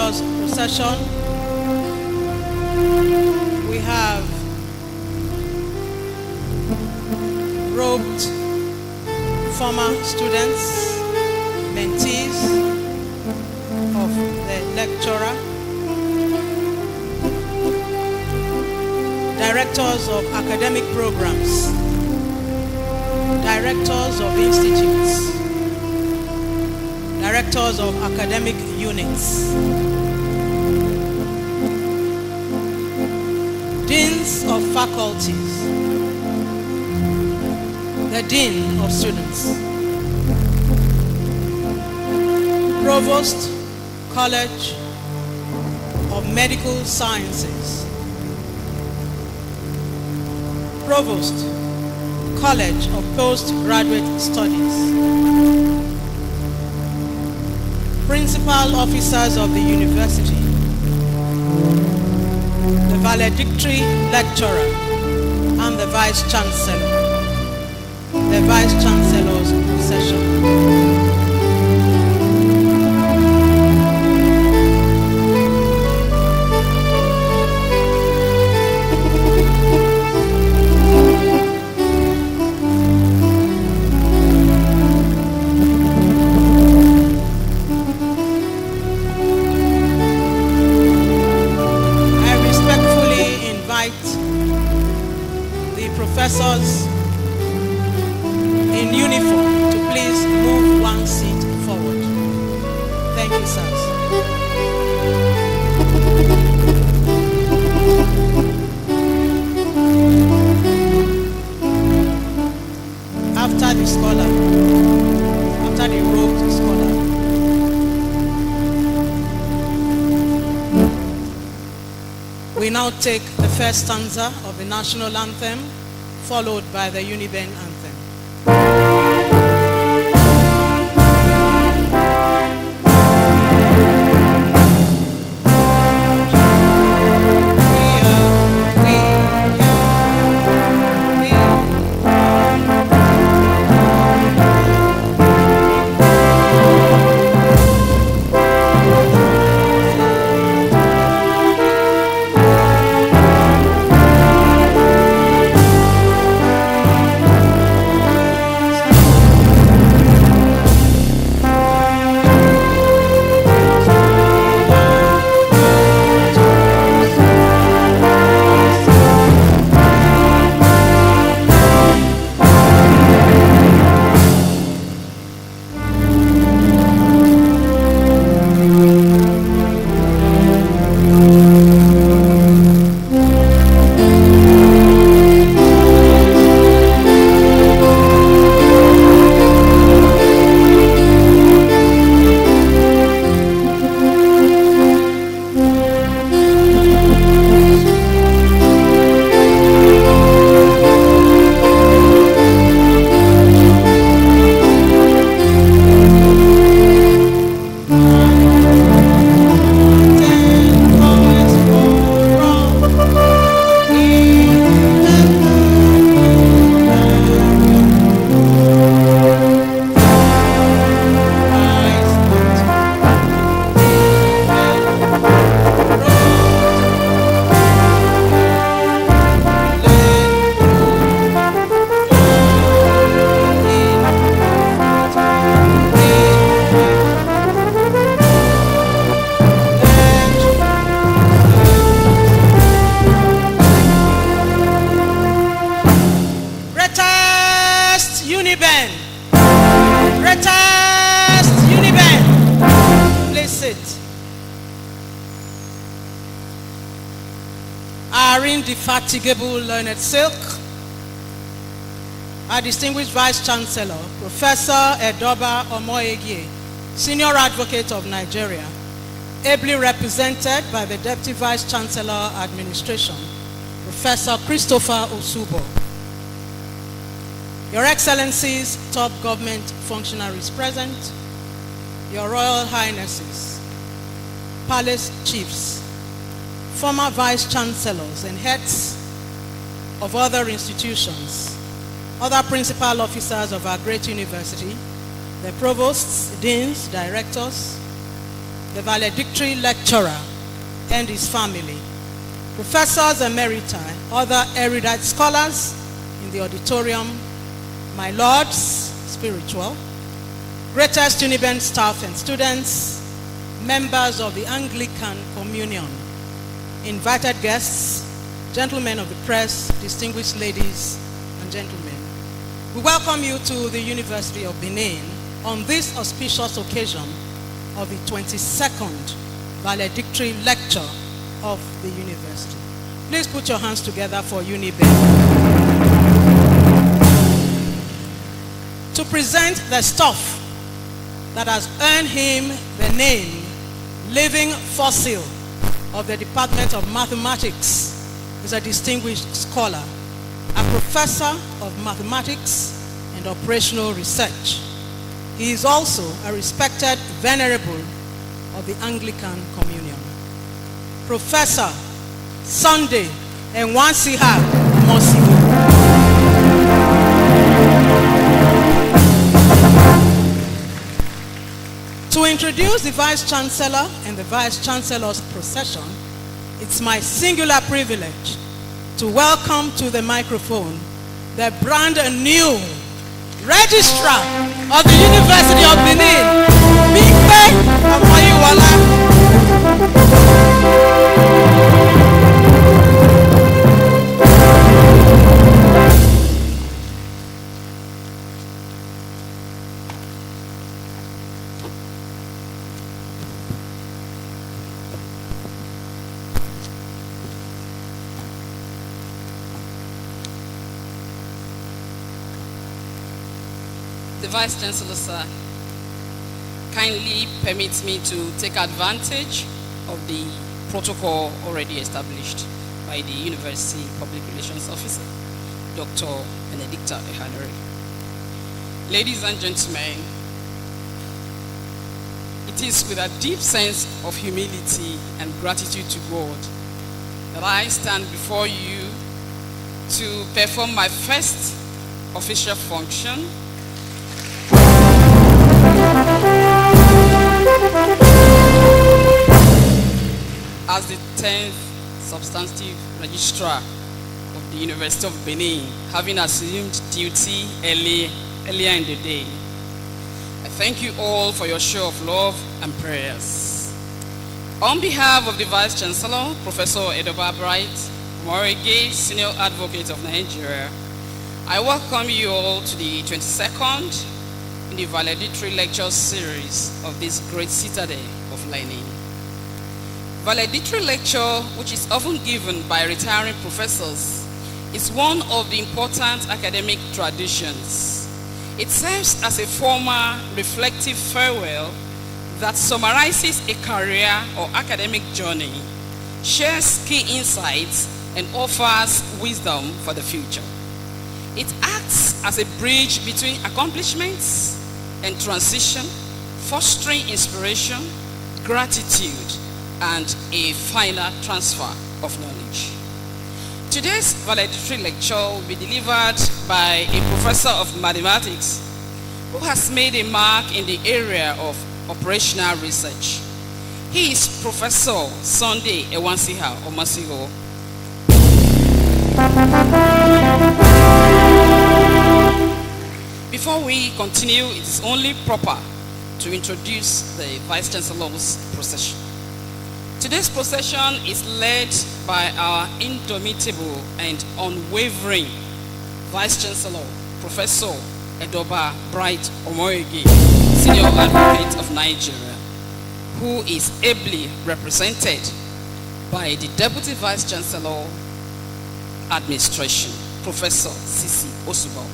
Chancellor's procession, we have robed former students, mentees of the lecturer, directors of academic programs, directors of institutes, directors of academic units, deans of faculties, the dean of students, provost, College of Medical Sciences, provost, College of Postgraduate Studies, principal officers of the university, the valedictory lecturer, and the vice chancellor, the vice chancellor's procession. Professors in uniform to please move one seat forward. Thank you, sirs. After the scholar, after the robed scholar, we now take the first stanza of the national anthem, followed by the Uniben anthem. Indefatigable learned silk, our distinguished Vice Chancellor, Professor Edoba Omosigho, Senior Advocate of Nigeria, ably represented by the Deputy Vice Chancellor Administration, Professor Christopher Osubo. Your Excellencies, top government functionaries present, Your Royal Highnesses, Palace Chiefs, former Vice Chancellors and heads of other institutions, other principal officers of our great university, the provosts, deans, directors, the valedictory lecturer, and his family, professors emeriti, other erudite scholars in the auditorium, my lords, spiritual, greatest Uniben staff and students, members of the Anglican Communion, invited guests, gentlemen of the press, distinguished ladies and gentlemen. We welcome you to the University of Benin on this auspicious occasion of the 22nd Valedictory Lecture of the University. Please put your hands together for Uniben. To present the stuff that has earned him the name Living Fossil of the Department of Mathematics is a distinguished scholar, a professor of mathematics and operational research. He is also a respected venerable of the Anglican Communion. Professor Sunday Omosigho, Omosigho. To introduce the Vice Chancellor and the Vice Chancellor's procession, it's my singular privilege to welcome to the microphone the brand new Registrar of the University of Benin, Bigbe Amoyiwola. The Vice Chancellor, sir, kindly permits me to take advantage of the protocol already established by the University Public Relations Officer, Dr. Benedicta Ehanere. Ladies and gentlemen, it is with a deep sense of humility and gratitude to God that I stand before you to perform my first official function as the 10th substantive registrar of the University of Benin, having assumed duty earlier in the day. I thank you all for your show of love and prayers. On behalf of the Vice Chancellor, Professor Edoba Bright Omosigho, Senior Advocate of Nigeria, I welcome you all to the 22nd in the valedictory lecture series of this great citadel of learning. Valedictory lecture, which is often given by retiring professors, is one of the important academic traditions. It serves as a formal, reflective farewell that summarizes a career or academic journey, shares key insights, and offers wisdom for the future. It acts as a bridge between accomplishments and transition, fostering inspiration, gratitude, and a final transfer of knowledge. Today's valedictory lecture will be delivered by a professor of mathematics who has made a mark in the area of operational research. He is Professor Sunday Omosigho. Before we continue, it is only proper to introduce the Vice Chancellor's procession. Today's procession is led by our indomitable and unwavering Vice Chancellor, Professor Edoba Bright Omosigho, Senior Advocate of Nigeria, who is ably represented by the Deputy Vice Chancellor, Administration, Professor Sisi Osubo.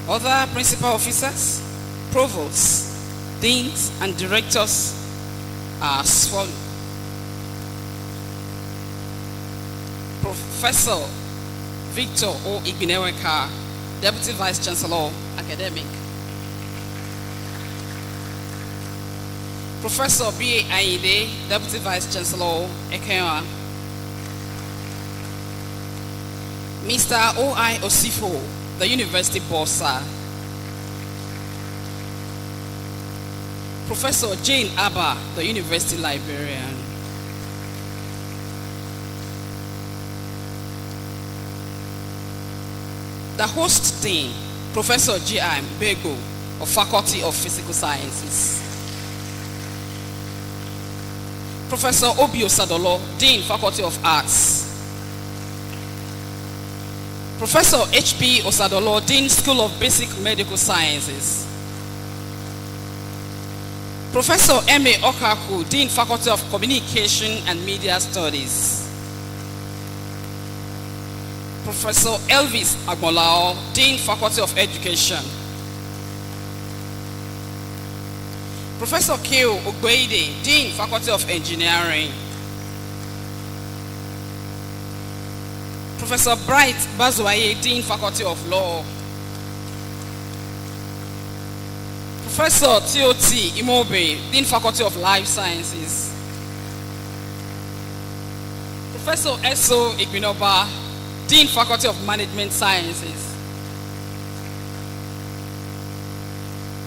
Other principal officers, provosts, deans, and directors are as follows. Professor Victor O. Igbineweka, Deputy Vice Chancellor, Academic. Professor B. Aide, Deputy Vice Chancellor, Ekenwa. Mr. O.I. Osifo, the University Bossa. Professor Jane Abba, the University Librarian. The host dean, Professor G.I. Bego, of Faculty of Physical Sciences. Professor Obio Sadolo, Dean, Faculty of Arts. Professor H.P. Osadolo, Dean, School of Basic Medical Sciences. Professor M.A. Okaku, Dean, Faculty of Communication and Media Studies. Professor Elvis Agbolao, Dean, Faculty of Education. Professor Keo Ogbeide, Dean, Faculty of Engineering. Professor Bright Bazwaye, Dean, Faculty of Law. Professor T.O.T. Imobe, Dean, Faculty of Life Sciences. Professor S.O. Igbinoba, Dean, Faculty of Management Sciences.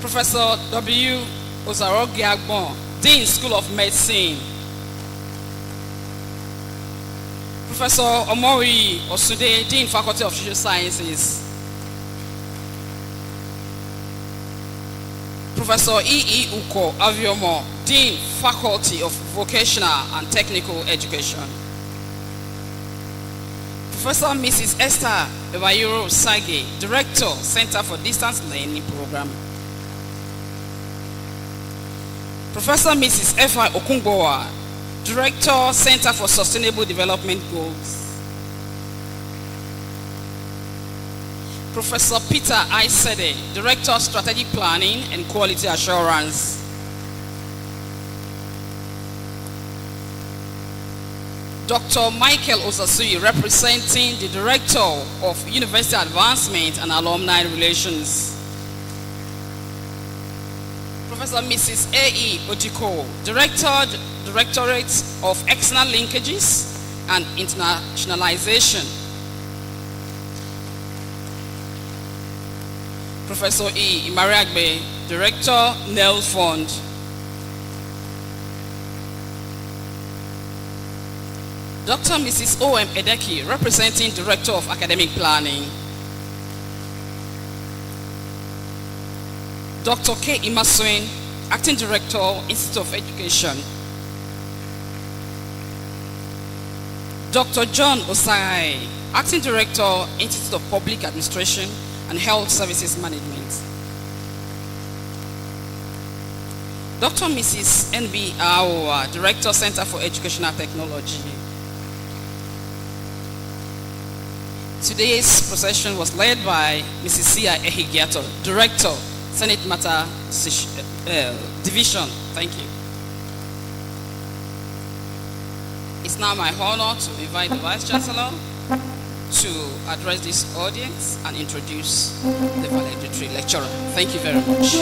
Professor W. Ozarogi Agbon, Dean, School of Medicine. Professor Omori Osude, Dean, Faculty of Social Sciences. Professor E.E. Uko Aviomo, Dean, Faculty of Vocational and Technical Education. Professor Mrs. Esther Ebayoro Sage, Director, Center for Distance Learning Program. Professor Mrs. F.I. Okungbowa, Director, Center for Sustainable Development Goals. Professor Peter I. Sede, Director, Strategic Planning and Quality Assurance. Dr. Michael Osasui, representing the Director of University Advancement and Alumni Relations. Professor Mrs. A.E. Ojiko, Directorate of External Linkages and Internationalization. Professor E. Imariagbe, Director, NEL Fund. Dr. Mrs. O.M. Edeki, representing Director of Academic Planning. Dr. K. Imaswin, Acting Director, Institute of Education. Dr. John Osai, Acting Director, Institute of Public Administration and Health Services Management. Dr. Mrs. N.B. Aowa, Director, Center for Educational Technology. Today's procession was led by Mrs. Sia Ehigiato, Director, Senate Matter Division. Thank you. It's now my honor to invite the Vice Chancellor to address this audience and introduce the valedictory lecturer. Thank you very much.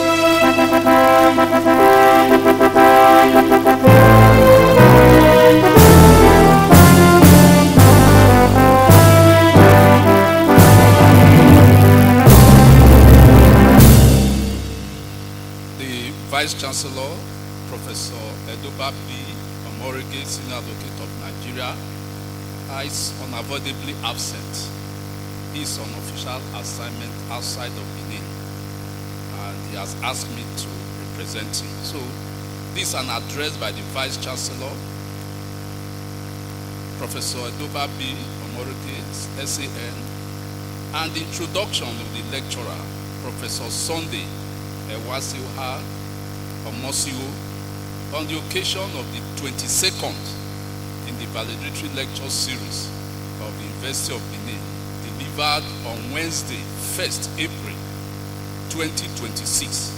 The Vice Chancellor, Professor Edoba B. Omorige, Senior Advocate of Nigeria, is unavoidably absent. He is on official assignment outside of Benin, and he has asked me to represent him. So, this is an address by the Vice Chancellor, Professor Edoba B. Omorige, SAN, and the introduction of the lecturer, Professor Sunday Ewasiuha Omosigho, on the occasion of the 22nd in the valedictory lecture series of the University of Benin, delivered on Wednesday, 1st April 2026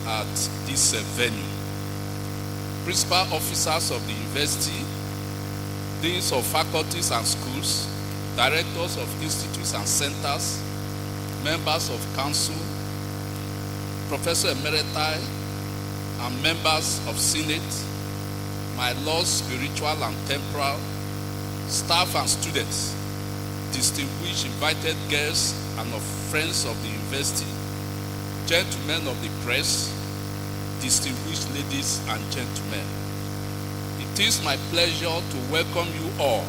at this venue. Principal officers of the university, deans of faculties and schools, directors of institutes and centers, members of council, Professor Emeriti, and members of Senate, my Lord spiritual and temporal, staff and students, distinguished invited guests and of friends of the university, gentlemen of the press, distinguished ladies and gentlemen, it is my pleasure to welcome you all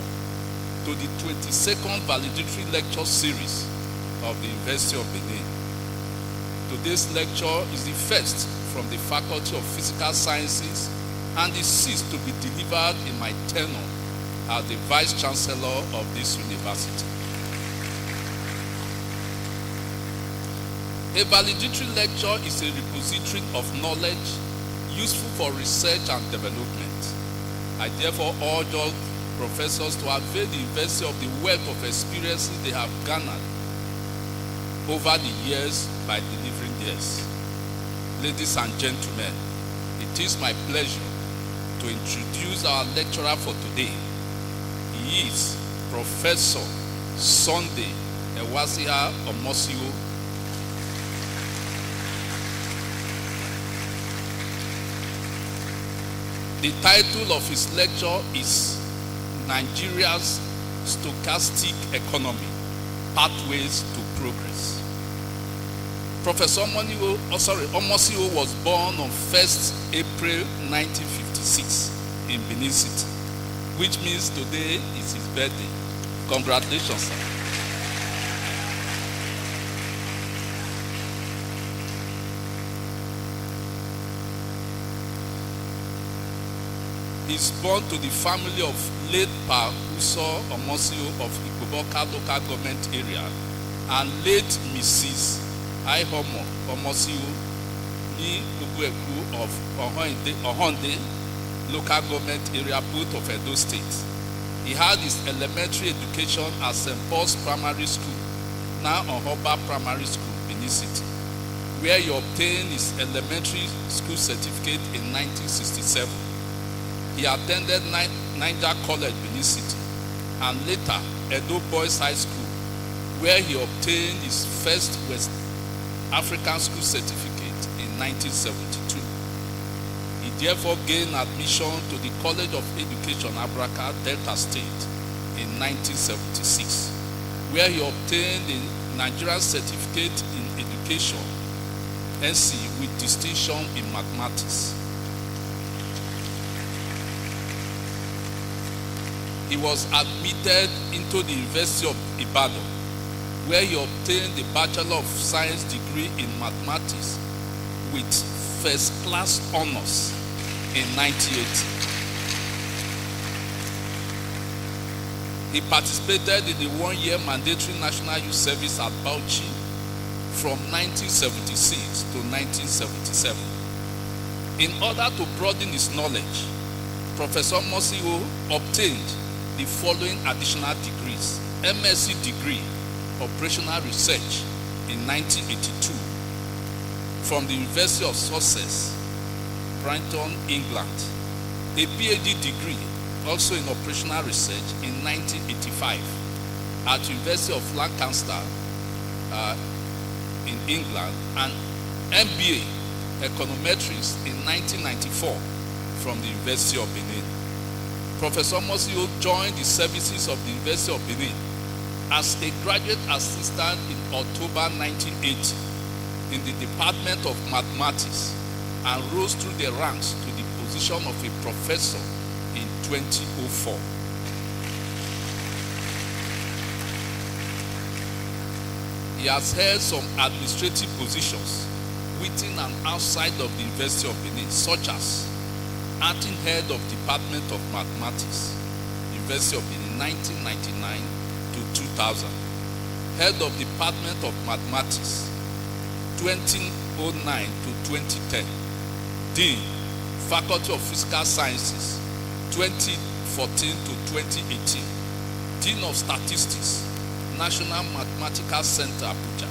to the 22nd Valedictory Lecture Series of the University of Benin. Today's lecture is the first from the Faculty of Physical Sciences and the sixth to be delivered in my tenure as the Vice Chancellor of this university. A valedictory lecture is a repository of knowledge useful for research and development. I therefore urge all professors to avail the university of the wealth of experiences they have garnered over the years by delivering theirs. Ladies and gentlemen, it is my pleasure to introduce our lecturer for today. He is Professor Sunday Omosigho. The title of his lecture is Nigeria's Stochastic Economy, Pathways to Progress. Professor Omosigho was born on 1st April 1956 in Benin City, which means today is his birthday. Congratulations, sir. He is born to the family of late Pa Omosigho of Ikoboka local government area and late Mrs. Ihomo Omosigho ni Ubueku of Ohonde local government area, both of Edo State. He had his elementary education at St. Paul's Primary School, now Ohoba Primary School, Benin City, where he obtained his elementary school certificate in 1967. He attended Niger College, Benin City, and later Edo Boys High School, where he obtained his first West African school certificate in 1972. He therefore gained admission to the College of Education, Abraka, Delta State in 1976, where he obtained the Nigerian Certificate in Education, NC, with distinction in mathematics. He was admitted into the University of Ibadan, where he obtained the Bachelor of Science degree in mathematics with first-class honors in 1980. He participated in the one-year mandatory National Youth Service at Bauchi from 1976 to 1977. In order to broaden his knowledge, Professor Omosigho obtained the following additional degrees: MSc degree, Operational Research in 1982 from the University of Sussex, Brighton, England. A PhD degree, also in Operational Research in 1985 at University of Lancaster in England, and MBA Econometrics in 1994 from the University of Benin. Professor Omosigho joined the services of the University of Benin as a graduate assistant in October 1980 in the Department of Mathematics and rose through the ranks to the position of a professor in 2004. He has held some administrative positions within and outside of the University of Benin, such as acting head of Department of Mathematics, University of Benin, 1999 to 2000. Head of Department of Mathematics, 2009 to 2010. Dean, Faculty of Physical Sciences, 2014 to 2018. Dean of Statistics, National Mathematical Center, Abuja.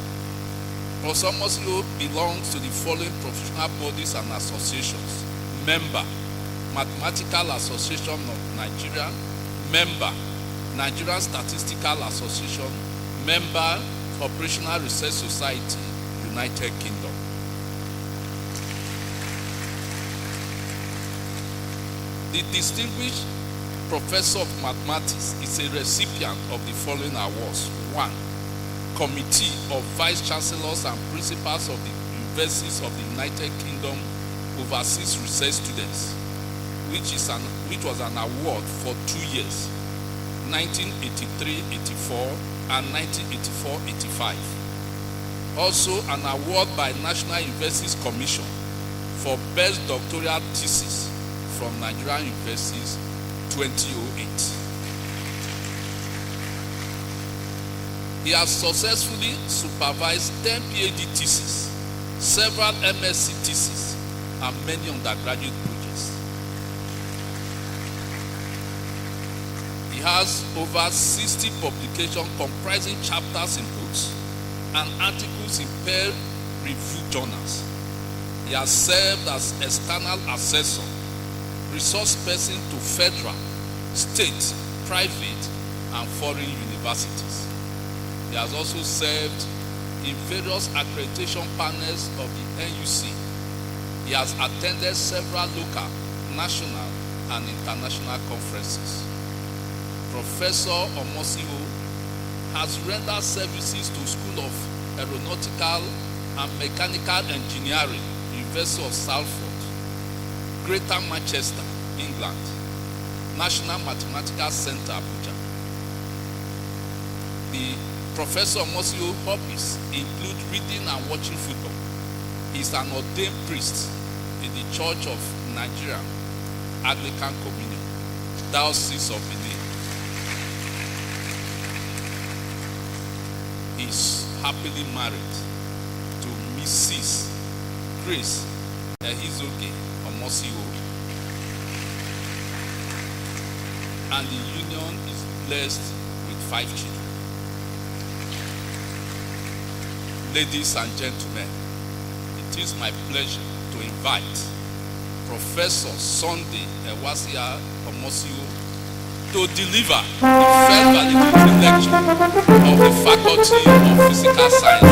Professor Omosigho belongs to the following professional bodies and associations. Member, Mathematical Association of Nigeria. Member, Nigerian Statistical Association. Member, Operational Research Society, United Kingdom. The distinguished Professor of Mathematics is a recipient of the following awards. 1. Committee of Vice Chancellors and Principals of the Universities of the United Kingdom overseas research students, which was an award for 2 years, 1983-84 and 1984-85. Also an award by National Universities Commission for Best Doctoral Thesis from Nigerian Universities 2008. He has successfully supervised 10 PhD theses, several MSc theses, and many undergraduate projects. He has over 60 publications comprising chapters in books and articles in peer-reviewed journals. He has served as external assessor, resource person to federal, state, private, and foreign universities. He has also served in various accreditation panels of the NUC. He has attended several local, national, and international conferences. Professor Omosigho has rendered services to School of Aeronautical and Mechanical Engineering, University of Salford, Greater Manchester, England, National Mathematical Center, Abuja. The Professor Omosigho hobbies include reading and watching football. He is an ordained priest in the Church of Nigeria, Anglican Communion, Diocese of Benin. He is happily married to Mrs. Grace Ehizoge Omosigho, and the union is blessed with 5 children. Ladies and gentlemen, it is my pleasure to invite Professor Sunday Ewasia Omosigho to deliver the first valedictory lecture of the Faculty of Physical Sciences.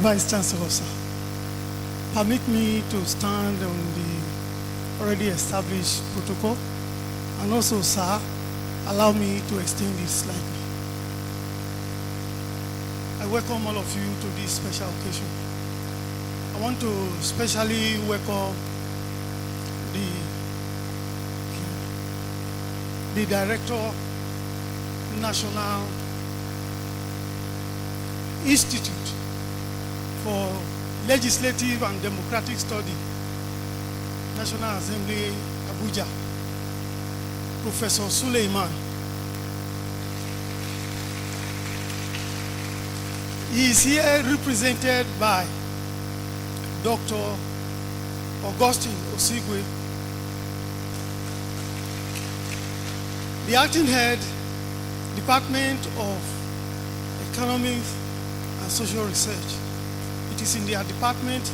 Vice Chancellor, sir, permit me to stand on the already established protocol, and also, sir, allow me to extend this slightly. I welcome all of you to this special occasion. I want to especially welcome the Director, National Institute for Legislative and Democratic Study, National Assembly, Abuja, Professor Suleiman. He is here represented by Dr. Augustine Osigwe, the acting head, Department of Economics and Social Research. It is in their department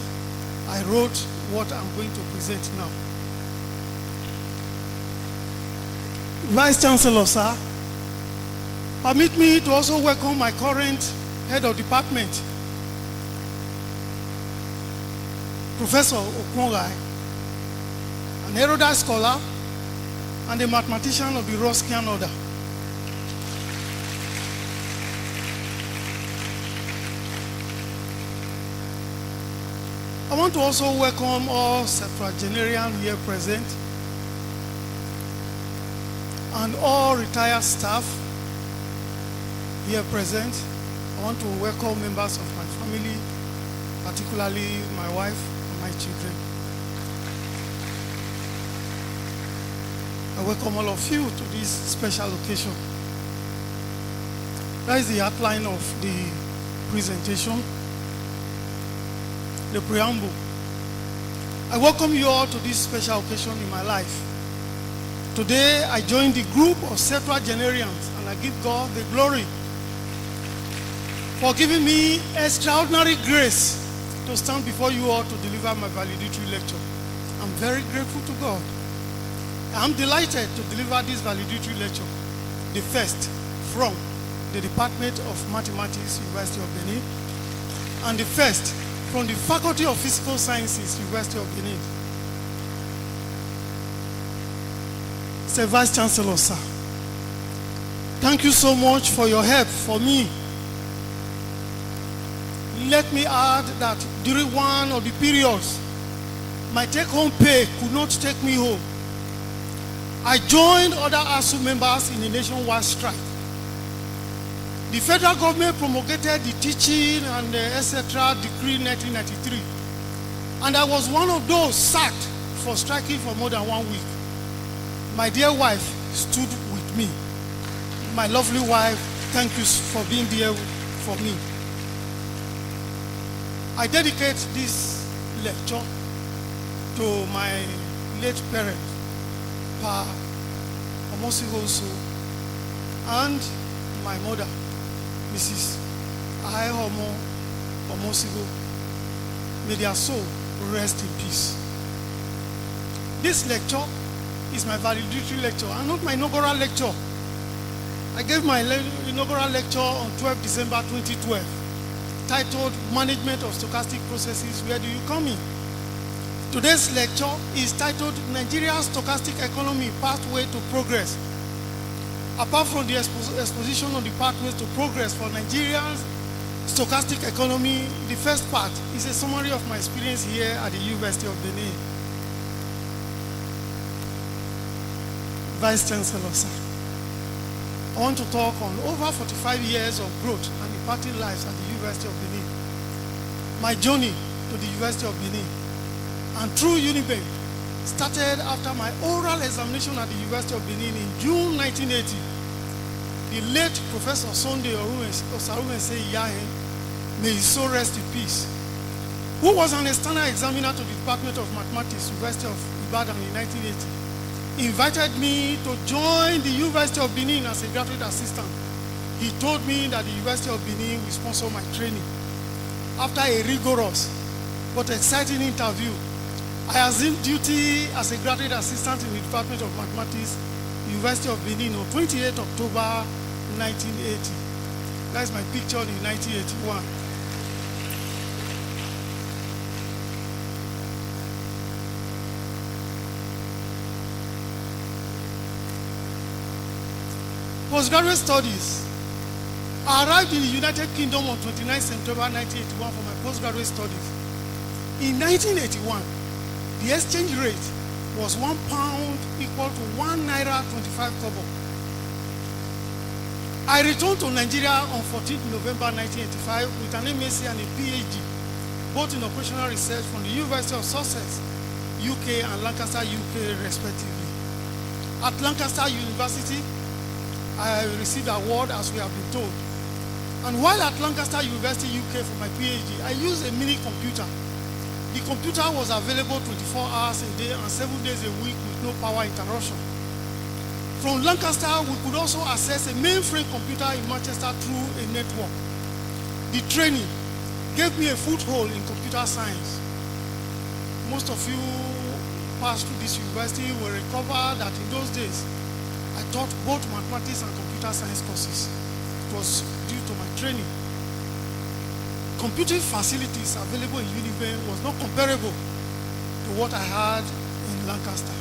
I wrote what I'm going to present now. Vice Chancellor, sir, permit me to also welcome my current head of department, Professor Okwongai, an erudite scholar and a mathematician of the Roskian order. I want to also welcome all septuagenarians here present and all retired staff here present. I want to welcome members of my family, particularly my wife and my children. I welcome all of you to this special occasion. That is the outline of the presentation. The preamble. I welcome you all to this special occasion in my life. Today I join the group of septuagenarians and I give God the glory for giving me extraordinary grace to stand before you all to deliver my valedictory lecture. I'm very grateful to God. I'm delighted to deliver this valedictory lecture, the first from the Department of Mathematics, University of Benin, and the first from the Faculty of Physical Sciences, University of Benin. Mr. Vice Chancellor, sir, thank you so much for your help for me. Let me add that during one of the periods, my take-home pay could not take me home. I joined other ASU members in a nationwide strike. The federal government promulgated the teaching and etc. decree 1993. And I was one of those sacked for striking for more than 1 week. My dear wife stood with me. My lovely wife, thank you for being there for me. I dedicate this lecture to my late parent, Pa Omosigho, and my mother, Mrs. Ahehomo Omosigho. May their soul rest in peace. This lecture is my valedictory lecture and not my inaugural lecture. I gave my inaugural lecture on 12 December 2012, titled Management of Stochastic Processes, Where Do You Come In? Today's lecture is titled Nigeria's Stochastic Economy, Pathway to Progress. Apart from the exposition on the pathways to progress for Nigeria's stochastic economy, the first part is a summary of my experience here at the University of Benin. Vice Chancellor, sir, I want to talk on over 45 years of growth and impacting lives at the University of Benin. My journey to the University of Benin and through Unibank started after my oral examination at the University of Benin in June 1980. The late Professor Sunday Osarumense Iyahen, may his soul rest in peace, who was an external examiner to the Department of Mathematics, University of Ibadan in 1980, invited me to join the University of Benin as a graduate assistant. He told me that the University of Benin will sponsor my training. After a rigorous but exciting interview, I assumed duty as a graduate assistant in the Department of Mathematics, University of Benin on 28 October 1980. That's my picture in 1981. Postgraduate studies. I arrived in the United Kingdom on 29 September 1981 for my postgraduate studies. In 1981, the exchange rate was £1 equal to £1.25. I returned to Nigeria on 14 November 1985 with an MSc and a PhD, both in operational research from the University of Sussex, UK, and Lancaster, UK, respectively. At Lancaster University, I received an award, as we have been told. And while at Lancaster University, UK, for my PhD, I used a mini computer. The computer was available 24 hours a day and 7 days a week with no power interruption. From Lancaster, we could also access a mainframe computer in Manchester through a network. The training gave me a foothold in computer science. Most of you passed through this university will recover that in those days, I taught both mathematics and computer science courses. It was due to my training. Computing facilities available in Unibank was not comparable to what I had in Lancaster.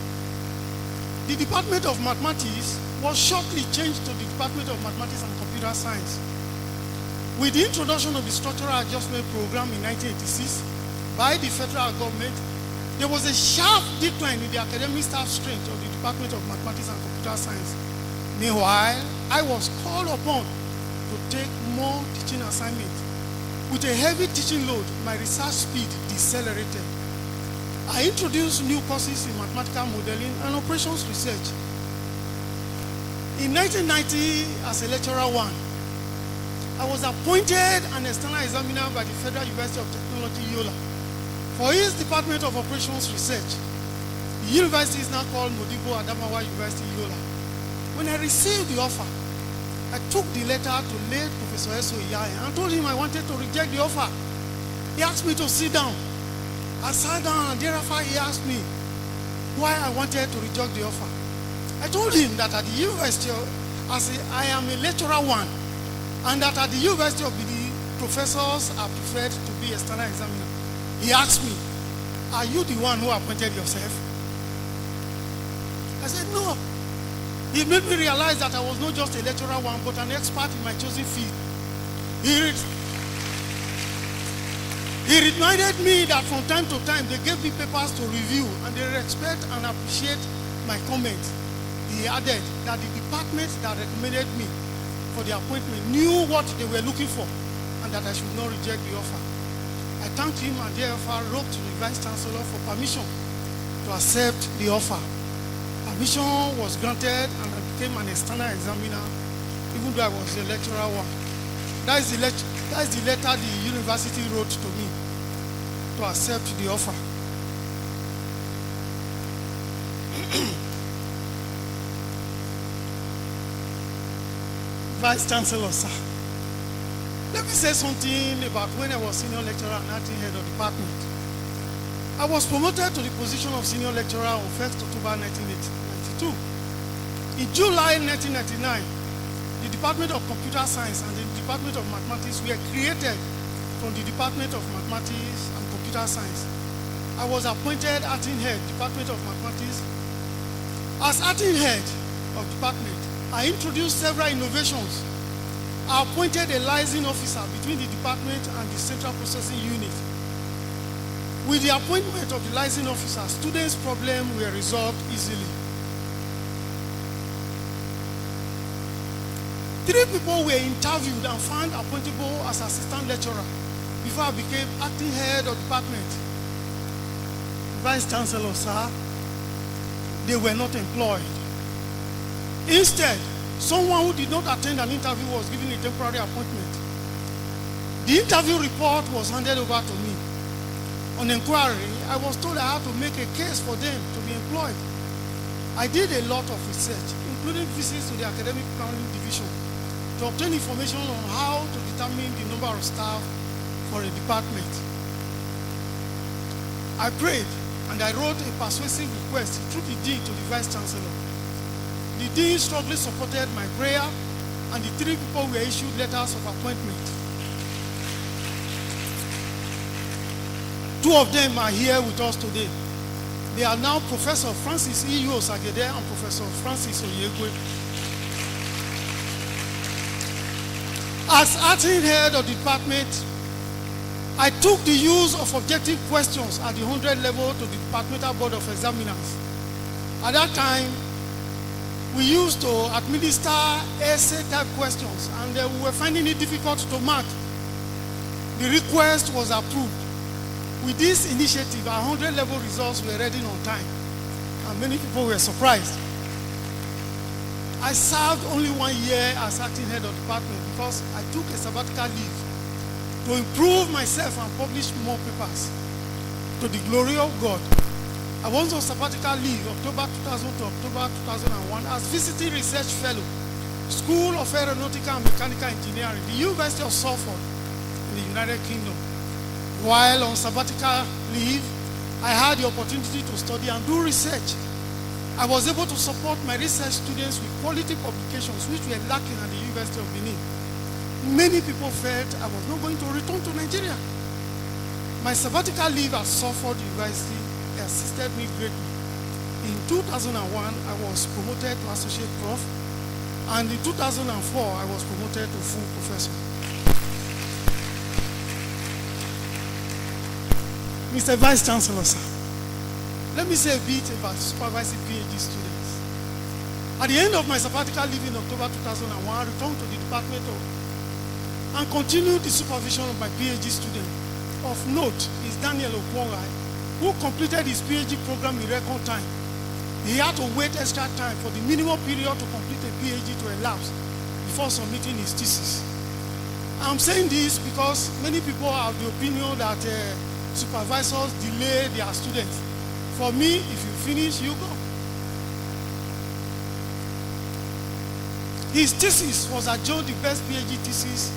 The Department of Mathematics was shortly changed to the Department of Mathematics and Computer Science. With the introduction of the Structural Adjustment Program in 1986 by the federal government, there was a sharp decline in the academic staff strength of the Department of Mathematics and Computer Science. Meanwhile, I was called upon to take more teaching assignments. With a heavy teaching load, my research speed decelerated. I introduced new courses in mathematical modeling and operations research. In 1990, as a lecturer one, I was appointed an external examiner by the Federal University of Technology, Yola, for its Department of Operations Research. The university is now called Modibo Adamawa University, Yola. When I received the offer, I took the letter to late Professor S.O. Iyahen and told him I wanted to reject the offer. He asked me to sit down. I sat down, and thereafter he asked me why I wanted to reject the offer. I told him that at the university, I am a lecturer one, and that at the University of Benin, professors are preferred to be external examiner. He asked me, are you the one who appointed yourself? I said, no. He made me realize that I was not just a lecturer one, but an expert in my chosen field. He reminded me that from time to time they gave me papers to review and they respect and appreciate my comments. He added that the department that recommended me for the appointment knew what they were looking for and that I should not reject the offer. I thanked him and therefore wrote to the Vice Chancellor for permission to accept the offer. Permission was granted and I became an external examiner, even though I was a lecturer one. That is the letter the university wrote to me to accept the offer. Vice Chancellor, sir. Let me say something about when I was senior lecturer and acting head of department. I was promoted to the position of senior lecturer on 1st October 1992. In July 1999, the Department of Computer Science and the Department of Mathematics were created from the Department of Mathematics and Computer Science. I was appointed acting head, Department of Mathematics. As acting head of department, I introduced several innovations. I appointed a liaison officer between the department and the central processing unit. With the appointment of the liaison officer, students' problems were resolved easily. 3 people were interviewed and found appointable as assistant lecturer before I became acting head of department. Vice Chancellor, sir, they were not employed. Instead, someone who did not attend an interview was given a temporary appointment. The interview report was handed over to me. On inquiry, I was told I had to make a case for them to be employed. I did a lot of research, including visits to the academic planning division, to obtain information on how to determine the number of staff for a department. I prayed and I wrote a persuasive request through the dean to the Vice Chancellor. The dean strongly supported my prayer and the 3 people were issued letters of appointment. 2 of them are here with us today. They are now Professor Francis E. Osagede and Professor Francis Oyegwe. As acting head of the department, I took the use of objective questions at the 100 level to the Departmental Board of Examiners. At that time, we used to administer essay type questions and we were finding it difficult to mark. The request was approved. With this initiative, our 100 level results were ready on time and many people were surprised. I served only 1 year as acting head of department because I took a sabbatical leave to improve myself and publish more papers to the glory of God. I was on sabbatical leave October 2000 to October 2001 as visiting research fellow, School of Aeronautical and Mechanical Engineering, the University of Salford in the United Kingdom. While on sabbatical leave, I had the opportunity to study and do research. I was able to support my research students with quality publications which were lacking at the University of Benin. Many people felt I was not going to return to Nigeria. My sabbatical leave at Salford University assisted me greatly. In 2001, I was promoted to associate prof, and in 2004, I was promoted to full professor. Mr. Vice Chancellor, sir, let me say a bit about supervising PhD students. At the end of my sabbatical leave in October 2001, I returned to the department and continued the supervision of my PhD student. Of note is Daniel Okwongai, who completed his PhD program in record time. He had to wait extra time for the minimum period to complete a PhD to elapse before submitting his thesis. I'm saying this because many people have the opinion that supervisors delay their students. For me, if you finish, you go. His thesis was adjudged the best PhD thesis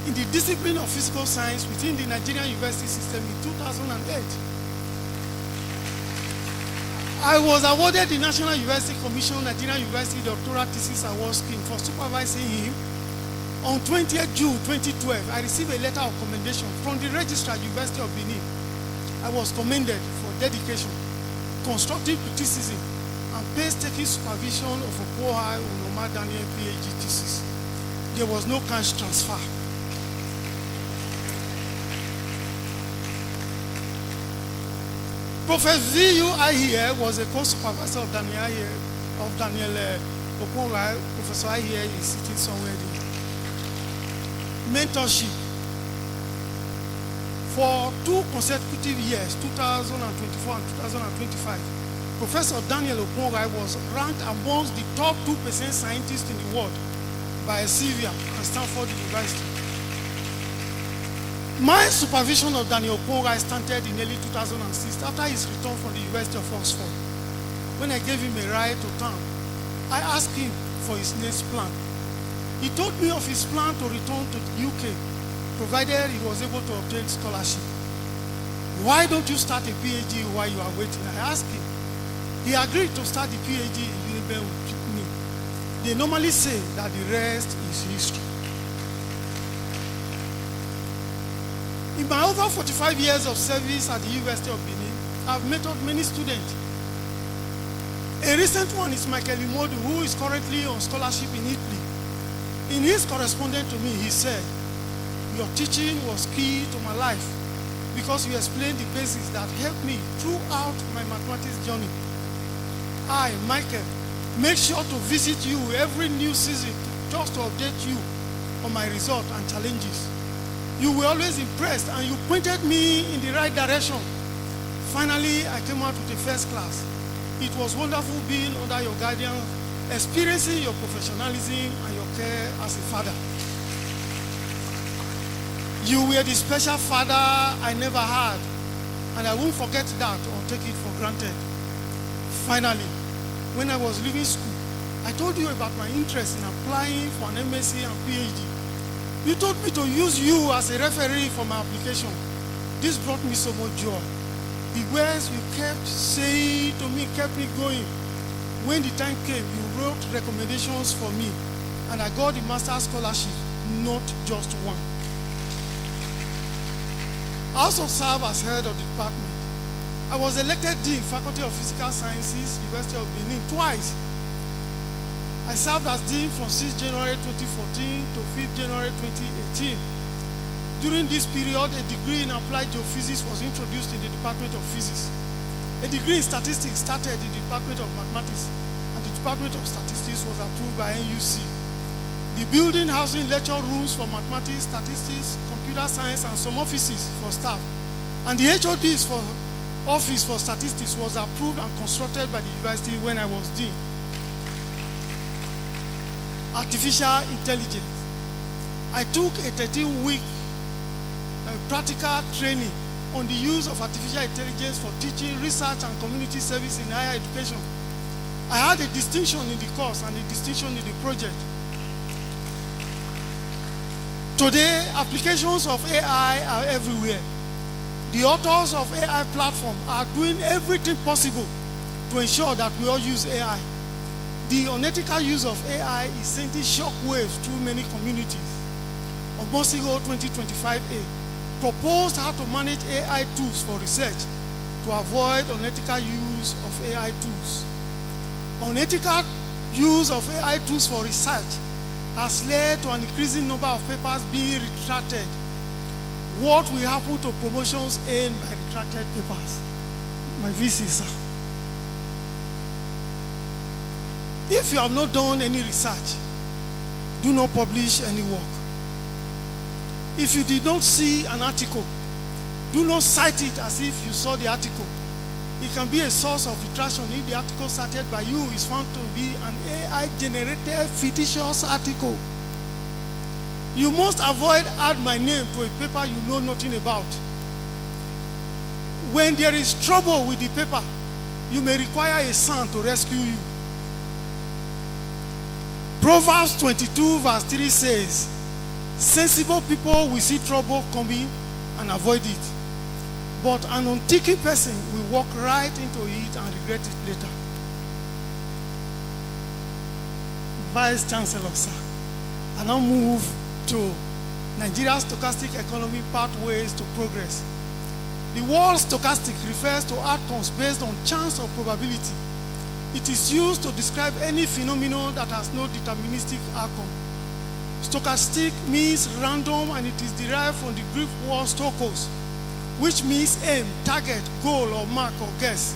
in the discipline of physical science within the Nigerian university system in 2008. I was awarded the National University Commission Nigerian University Doctoral Thesis Award Scheme for supervising him On 20th June 2012, I received a letter of commendation from the Registrar, University of Benin. I was commended for dedication, constructive criticism, and painstaking supervision of Okohai Unoma Daniel PhD thesis. There was no cash transfer. Prof. V.U. Ahie was a co-supervisor of Daniel Okohai. Professor Ahie is sitting somewhere there. Mentorship. For 2 consecutive years, 2024 and 2025, Professor Daniel Okohai was ranked amongst the top 2% scientists in the world by Elsevier and Stanford University. My supervision of Daniel Okohai started in early 2006 after his return from the University of Oxford. When I gave him a ride to town, I asked him for his next plan. He told me of his plan to return to the UK, provided he was able to obtain scholarship. Why don't you start a PhD while you are waiting? I asked him. He agreed to start the PhD in Uniben with me. They normally say that the rest is history. In my over 45 years of service at the University of Benin, I've mentored many students. A recent one is Michael Imodu, who is currently on scholarship in Italy. In his correspondence to me, he said, "Your teaching was key to my life because you explained the basics that helped me throughout my mathematics journey. I, Michael, make sure to visit you every new season just to update you on my results and challenges. You were always impressed and you pointed me in the right direction. Finally, I came out with a first class. It was wonderful being under your guidance, experiencing your professionalism and your care as a father. You were the special father I never had, and I won't forget that or take it for granted. Finally, when I was leaving school, I told you about my interest in applying for an MSc and PhD. You told me to use you as a referee for my application. This brought me so much joy. The words you kept saying to me kept me going. When the time came, you wrote recommendations for me, and I got the master's scholarship, not just one. I also served as head of the department. I was elected Dean, Faculty of Physical Sciences, University of Benin, twice. I served as Dean from 6 January 2014 to 5 January 2018. During this period, a degree in applied geophysics was introduced in the Department of Physics. A degree in statistics started in the Department of Mathematics, and the Department of Statistics was approved by NUC. The building housing lecture rooms for mathematics, statistics, computer science, and some offices for staff, and the HOD's for office for statistics was approved and constructed by the university when I was Dean. Artificial intelligence. I took a 13-week practical training on the use of artificial intelligence for teaching, research, and community service in higher education. I had a distinction in the course and a distinction in the project. Today, applications of AI are everywhere. The authors of AI platform are doing everything possible to ensure that we all use AI. The unethical use of AI is sending shockwaves through many communities. Omosigho 2025A proposed how to manage AI tools for research to avoid unethical use of AI tools. Unethical use of AI tools for research has led to an increasing number of papers being retracted. What will happen to promotions earned by retracted papers? My VC, sir. If you have not done any research, do not publish any work. If you did not see an article, do not cite it as if you saw the article. It can be a source of retraction if the article cited by you is found to be an AI-generated fictitious article. You must avoid add my name to a paper you know nothing about. When there is trouble with the paper, you may require a son to rescue you. Proverbs 22 verse 3 says, sensible people will see trouble coming and avoid it, but an unthinking person will walk right into it and regret it later. Vice Chancellor, sir, I now move to Nigeria's stochastic economy pathways to progress. The word stochastic refers to outcomes based on chance or probability. It is used to describe any phenomenon that has no deterministic outcome. Stochastic means random, and it is derived from the Greek word stokos, which means aim, target, goal, or mark, or guess.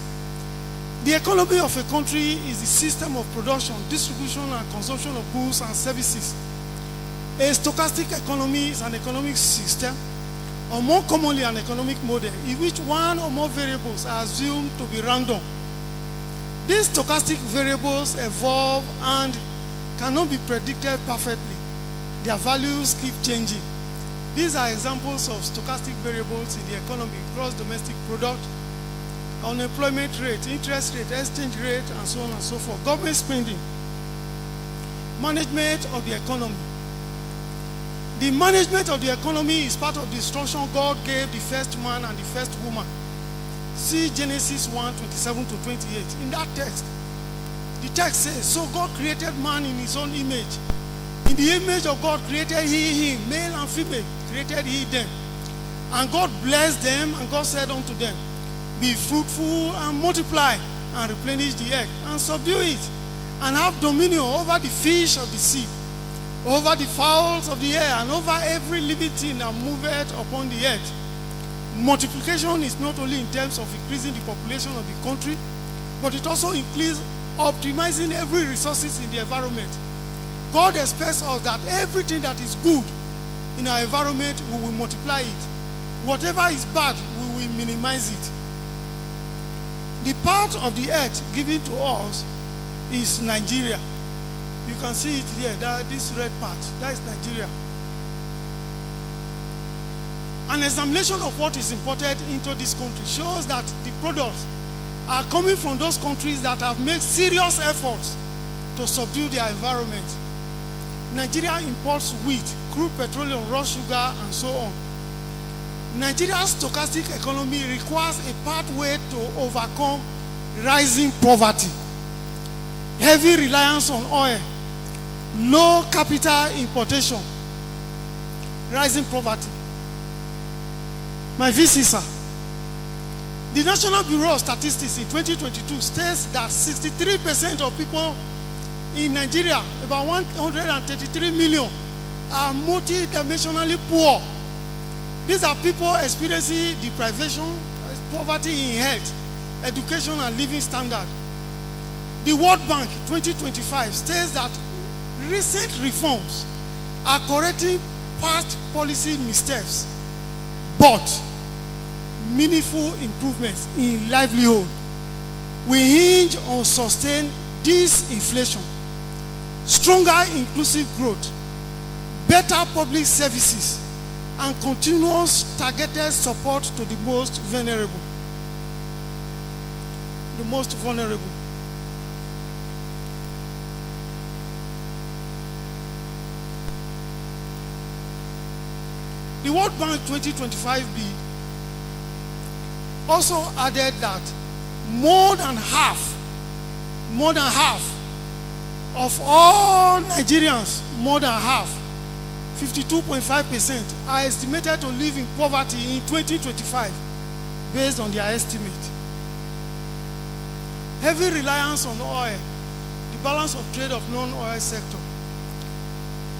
The economy of a country is the system of production, distribution, and consumption of goods and services. A stochastic economy is an economic system, or more commonly an economic model, in which one or more variables are assumed to be random. These stochastic variables evolve and cannot be predicted perfectly. Their values keep changing. These are examples of stochastic variables in the economy: gross domestic product, unemployment rate, interest rate, exchange rate, and so on and so forth. Government spending, management of the economy. The management of the economy is part of the instruction God gave the first man and the first woman. See Genesis 1:27-28. In that text, the text says, "So God created man in his own image. In the image of God created he him, male and female created he them. And God blessed them, and God said unto them, Be fruitful and multiply, and replenish the earth, and subdue it, and have dominion over the fish of the sea, over the fowls of the air, and over every living thing that moveth upon the earth." Multiplication is not only in terms of increasing the population of the country, but it also includes optimizing every resources in the environment. God expects us that everything that is good in our environment, we will multiply it. Whatever is bad, we will minimize it. The part of the earth given to us is Nigeria. You can see it here, this red part, that is Nigeria. An examination of what is imported into this country shows that the products are coming from those countries that have made serious efforts to subdue their environment. Nigeria imports wheat, crude petroleum, raw sugar, and so on. Nigeria's stochastic economy requires a pathway to overcome rising poverty, heavy reliance on oil, low capital importation, rising poverty. My VC, the National Bureau of Statistics in 2022 states that 63% of people in Nigeria, about 133 million, are multidimensionally poor. These are people experiencing deprivation, poverty in health, education, and living standard. The World Bank 2025 states that recent reforms are correcting past policy mistakes, but meaningful improvements in livelihood will hinge on sustained disinflation, stronger inclusive growth, better public services, and continuous targeted support to the most vulnerable. The most vulnerable. The World Bank 2025B also added that more than half of all Nigerians, more than half, 52.5%, are estimated to live in poverty in 2025 based on their estimate. Heavy reliance on oil, the balance of trade of non-oil sector.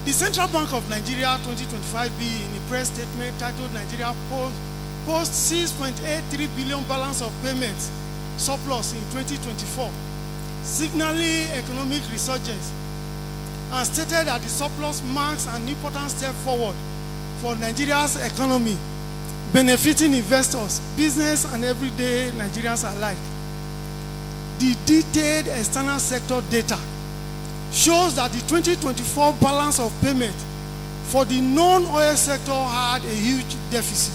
The Central Bank of Nigeria 2025B, in a press statement titled Nigeria post 6.83 billion balance of payments surplus in 2024, signaling economic resurgence, and stated that the surplus marks an important step forward for Nigeria's economy, benefiting investors, business, and everyday Nigerians alike. The detailed external sector data shows that the 2024 balance of payment for the non-oil sector had a huge deficit.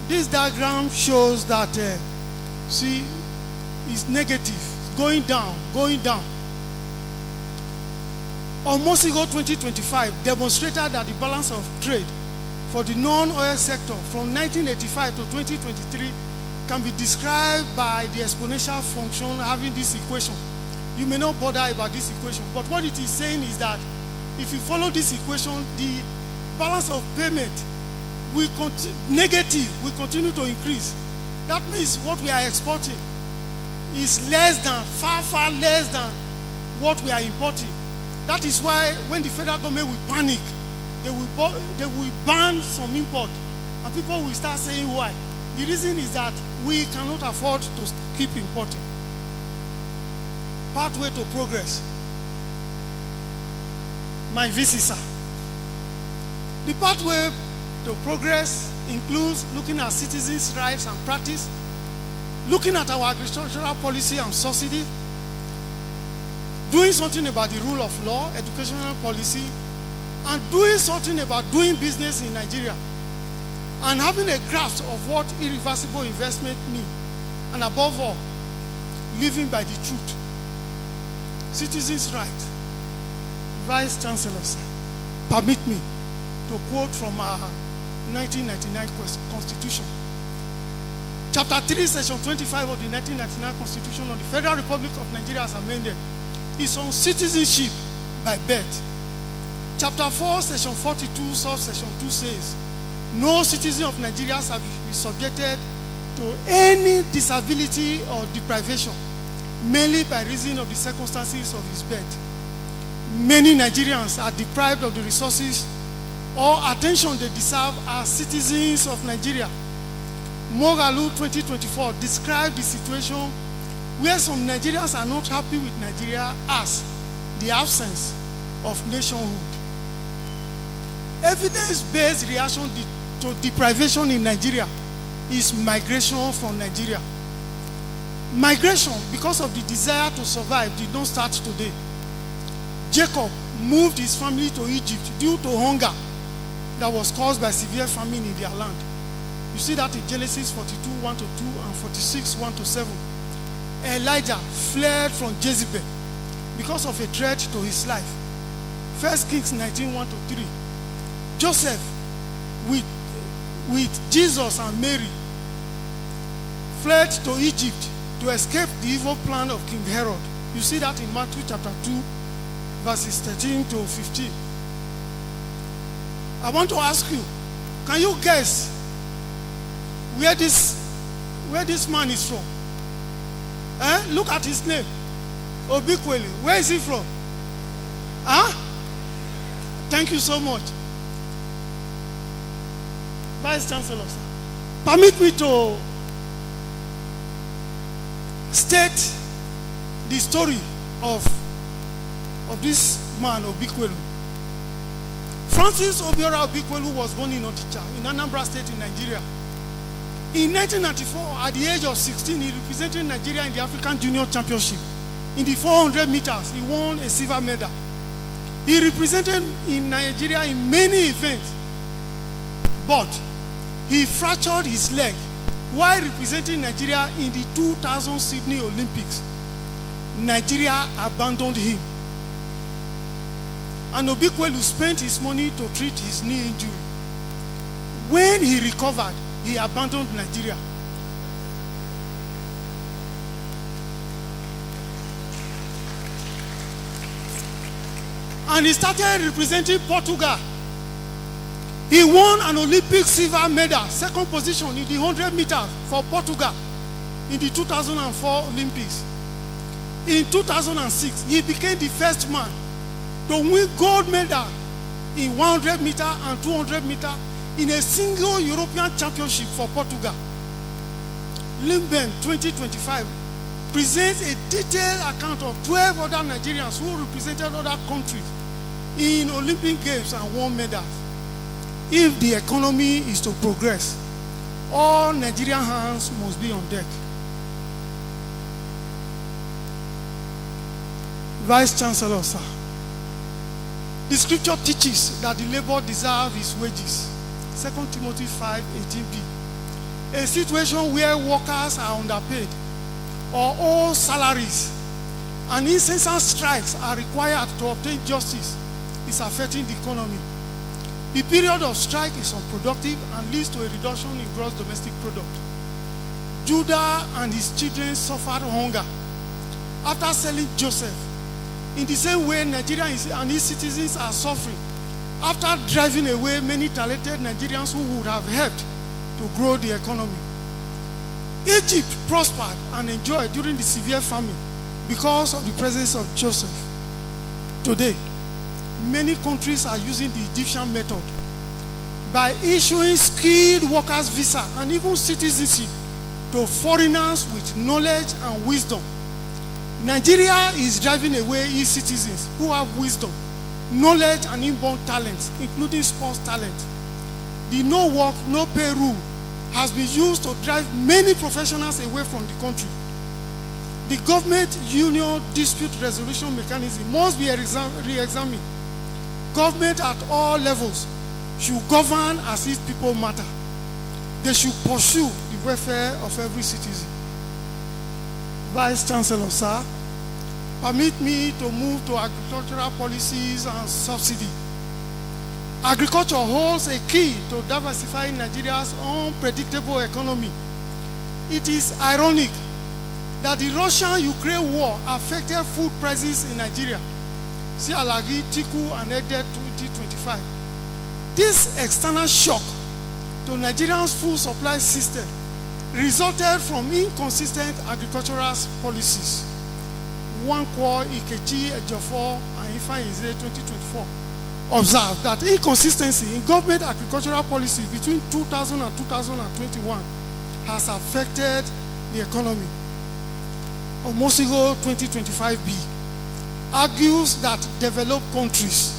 This diagram shows that, see, it's negative, going down. Omosigho 2025 demonstrated that the balance of trade for the non-oil sector from 1985 to 2023 can be described by the exponential function having this equation. You may not bother about this equation, but what it is saying is that if you follow this equation, the balance of payment will negative will continue to increase. That means what we are exporting is less than, far less than what we are importing. That is why when the federal government will panic, they will ban some import, and people will start saying why. The reason is that we cannot afford to keep importing. Pathway to progress. My visitor. The pathway to progress includes looking at citizens' rights and practice, looking at our agricultural policy and subsidy, doing something about the rule of law, educational policy, and doing something about doing business in Nigeria, and having a grasp of what irreversible investment means, and above all, living by the truth. Citizens' rights. Vice Chancellor, sir, permit me to quote from our 1999 Constitution. Chapter 3, Section 25 of the 1999 Constitution of the Federal Republic of Nigeria as amended is on citizenship by birth. Chapter 4, Section 42, subsection 2 says, no citizen of Nigeria shall be subjected to any disability or deprivation, mainly by reason of the circumstances of his birth. Many Nigerians are deprived of the resources or attention they deserve as citizens of Nigeria. Mogalu 2024 described the situation where some Nigerians are not happy with Nigeria as the absence of nationhood. Evidence-based reaction to deprivation in Nigeria is migration from Nigeria. Migration, because of the desire to survive, did not start today. Jacob moved his family to Egypt due to hunger that was caused by severe famine in their land. You see that in Genesis 42, 1-2 and 46, 1-7. Elijah fled from Jezebel because of a threat to his life. 1 Kings 19, 1-3. Joseph with Jesus and Mary fled to Egypt to escape the evil plan of King Herod. You see that in Matthew chapter 2, verses 13 to 15. I want to ask you, can you guess where this man is from? Look at his name. Obikwelu. Where is he from? Thank you so much. Vice Chancellor, sir. Permit me to state the story of this man, Obikwelu. Francis Obiora Obikwelu was born in Onitsha, in Anambra State in Nigeria. In 1994, at the age of 16, he represented Nigeria in the African Junior Championship. In the 400 meters, he won a silver medal. He represented in Nigeria in many events, but he fractured his leg while representing Nigeria in the 2000 Sydney Olympics. Nigeria abandoned him. And Obikwelu spent his money to treat his knee injury. When he recovered, he abandoned Nigeria. And he started representing Portugal. He won an Olympic silver medal, second position in the 100 meters for Portugal in the 2004 Olympics. In 2006, he became the first man to win gold medal in 100 meter and 200 meter in a single European championship for Portugal. Limben 2025 presents a detailed account of 12 other Nigerians who represented other countries in Olympic Games and won medals. If the economy is to progress, all Nigerian hands must be on deck. Vice Chancellor, sir. The scripture teaches that the labor deserves his wages. 2 Timothy 5:18b. A situation where workers are underpaid or owe salaries and incessant strikes are required to obtain justice is affecting the economy. The period of strike is unproductive and leads to a reduction in gross domestic product. Judah and his children suffered hunger after selling Joseph In the same way, Nigeria and its citizens are suffering after driving away many talented Nigerians who would have helped to grow the economy. Egypt prospered and enjoyed during the severe famine because of the presence of Joseph. Today, many countries are using the Egyptian method by issuing skilled workers visa and even citizenship to foreigners with knowledge and wisdom. Nigeria is driving away its citizens who have wisdom, knowledge, and inborn talents, including sports talent. The no work, no pay rule has been used to drive many professionals away from the country. The government union dispute resolution mechanism must be re-examined. Government at all levels should govern as if people matter. They should pursue the welfare of every citizen. Vice Chancellor, sir, permit me to move to agricultural policies and subsidy. Agriculture holds a key to diversifying Nigeria's unpredictable economy. It is ironic that the Russian-Ukraine war affected food prices in Nigeria. See Alagi, Tiku, and Ede 2025. This external shock to Nigeria's food supply system resulted from inconsistent agricultural policies. Wankwo, Ikechi, Ejiofor, and Ifeanyi 2024 observed that inconsistency in government agricultural policy between 2000 and 2021 has affected the economy. Omosigho 2025b argues that developed countries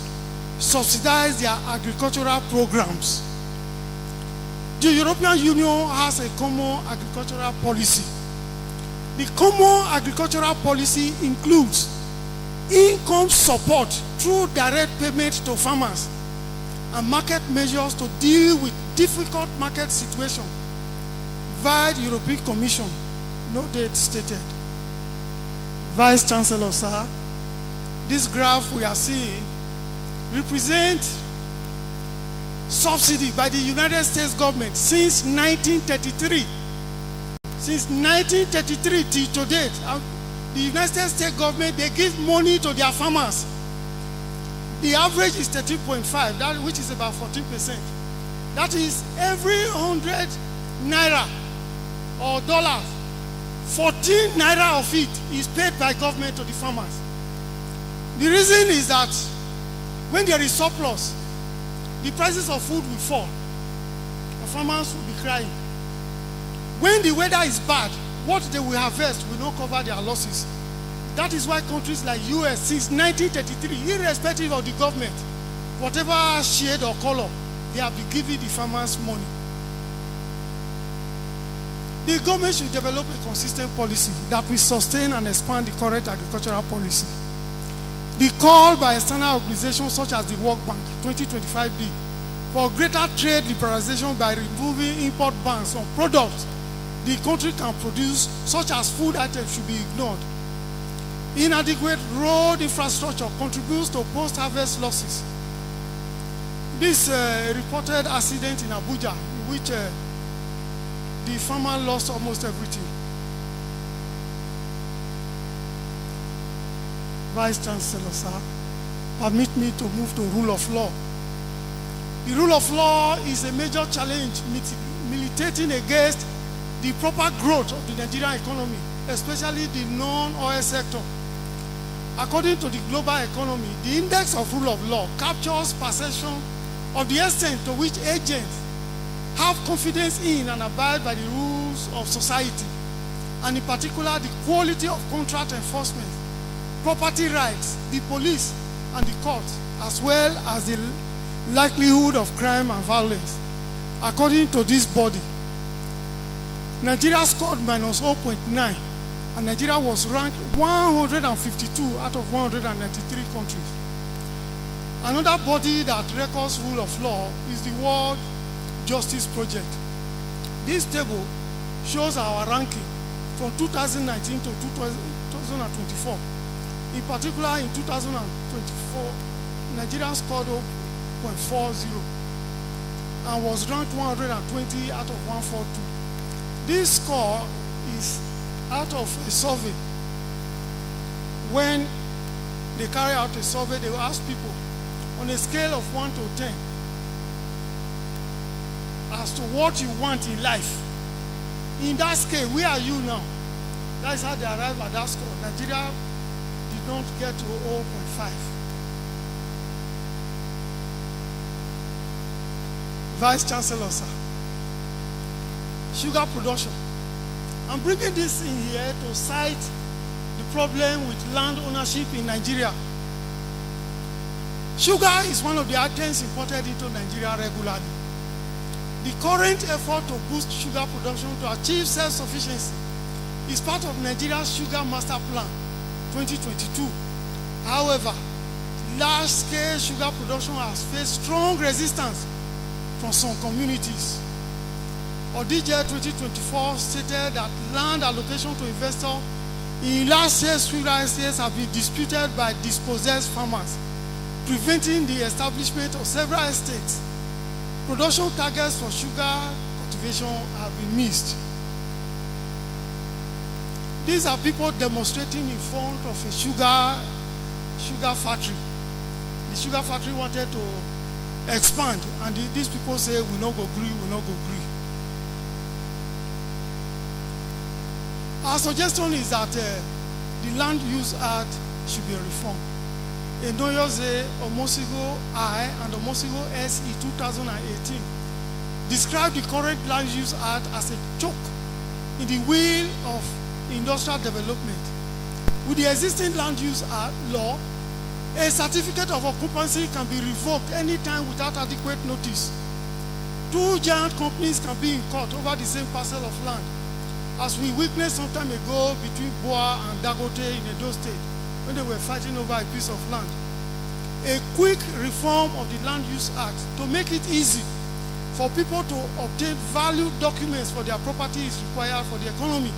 subsidize their agricultural programs. The European Union has a common agricultural policy. The common agricultural policy includes income support through direct payment to farmers and market measures to deal with difficult market situations via the European Commission, no date stated. Vice Chancellor, sir, this graph we are seeing represents subsidy by the United States government since 1933. Since 1933 till today, the United States government, they give money to their farmers. The average is 13.5, that which is about 14%. That is every 100 naira or dollars, 14 naira of it is paid by government to the farmers. The reason is that when there is surplus, the prices of food will fall. The farmers will be crying. When the weather is bad, what they will harvest will not cover their losses. That is why countries like US, since 1933, irrespective of the government, whatever shade or color, they have been giving the farmers money. The government should develop a consistent policy that will sustain and expand the current agricultural policy. The call by external organizations such as the World Bank 2025b for greater trade liberalization by removing import bans on products the country can produce, such as food items, should be ignored. Inadequate road infrastructure contributes to post-harvest losses. This reported accident in Abuja, in which the farmer lost almost everything. Vice Chancellor, sir, permit me to move to rule of law. The rule of law is a major challenge militating against the proper growth of the Nigerian economy, especially the non-oil sector. According to the global economy, the index of rule of law captures perception of the extent to which agents have confidence in and abide by the rules of society, and in particular the quality of contract enforcement, property rights, the police and the courts, as well as the likelihood of crime and violence. According to this body, Nigeria scored -0.9, and Nigeria was ranked 152 out of 193 countries. Another body that records rule of law is the World Justice Project. This table shows our ranking from 2019 to 2024. In particular, in 2024, Nigeria scored 0.40 and was ranked 120 out of 142. This score is out of a survey when they carry out a survey, they will ask people on a scale of 1 to 10 as to what you want in life. In that scale, where are you now? That is how they arrive at that score. Nigeria did not get to 0.5. Vice Chancellor, sir. Sugar production. I'm bringing this in here to cite the problem with land ownership in Nigeria. Sugar is one of the items imported into Nigeria regularly. The current effort to boost sugar production to achieve self-sufficiency is part of Nigeria's Sugar Master Plan 2022. However, large-scale sugar production has faced strong resistance from some communities. Odija 2024 stated that land allocation to investors in large-scale sugar estates have been disputed by dispossessed farmers, preventing the establishment of several estates. Production targets for sugar cultivation have been missed. These are people demonstrating in front of a sugar factory. The sugar factory wanted to expand, and these people say, we no go agree, we no go agree. Our suggestion is that the Land Use Act should be reformed. Enoyoze, Omosigho I, and Omosigho SE 2018 describe the current Land Use Act as a choke in the wheel of industrial development. With the existing Land Use Act law, a certificate of occupancy can be revoked anytime without adequate notice. Two giant companies can be in court over the same parcel of land, as we witnessed some time ago between Boa and Dagote in Edo State when they were fighting over a piece of land. A quick reform of the Land Use Act to make it easy for people to obtain valued documents for their property is required for the economy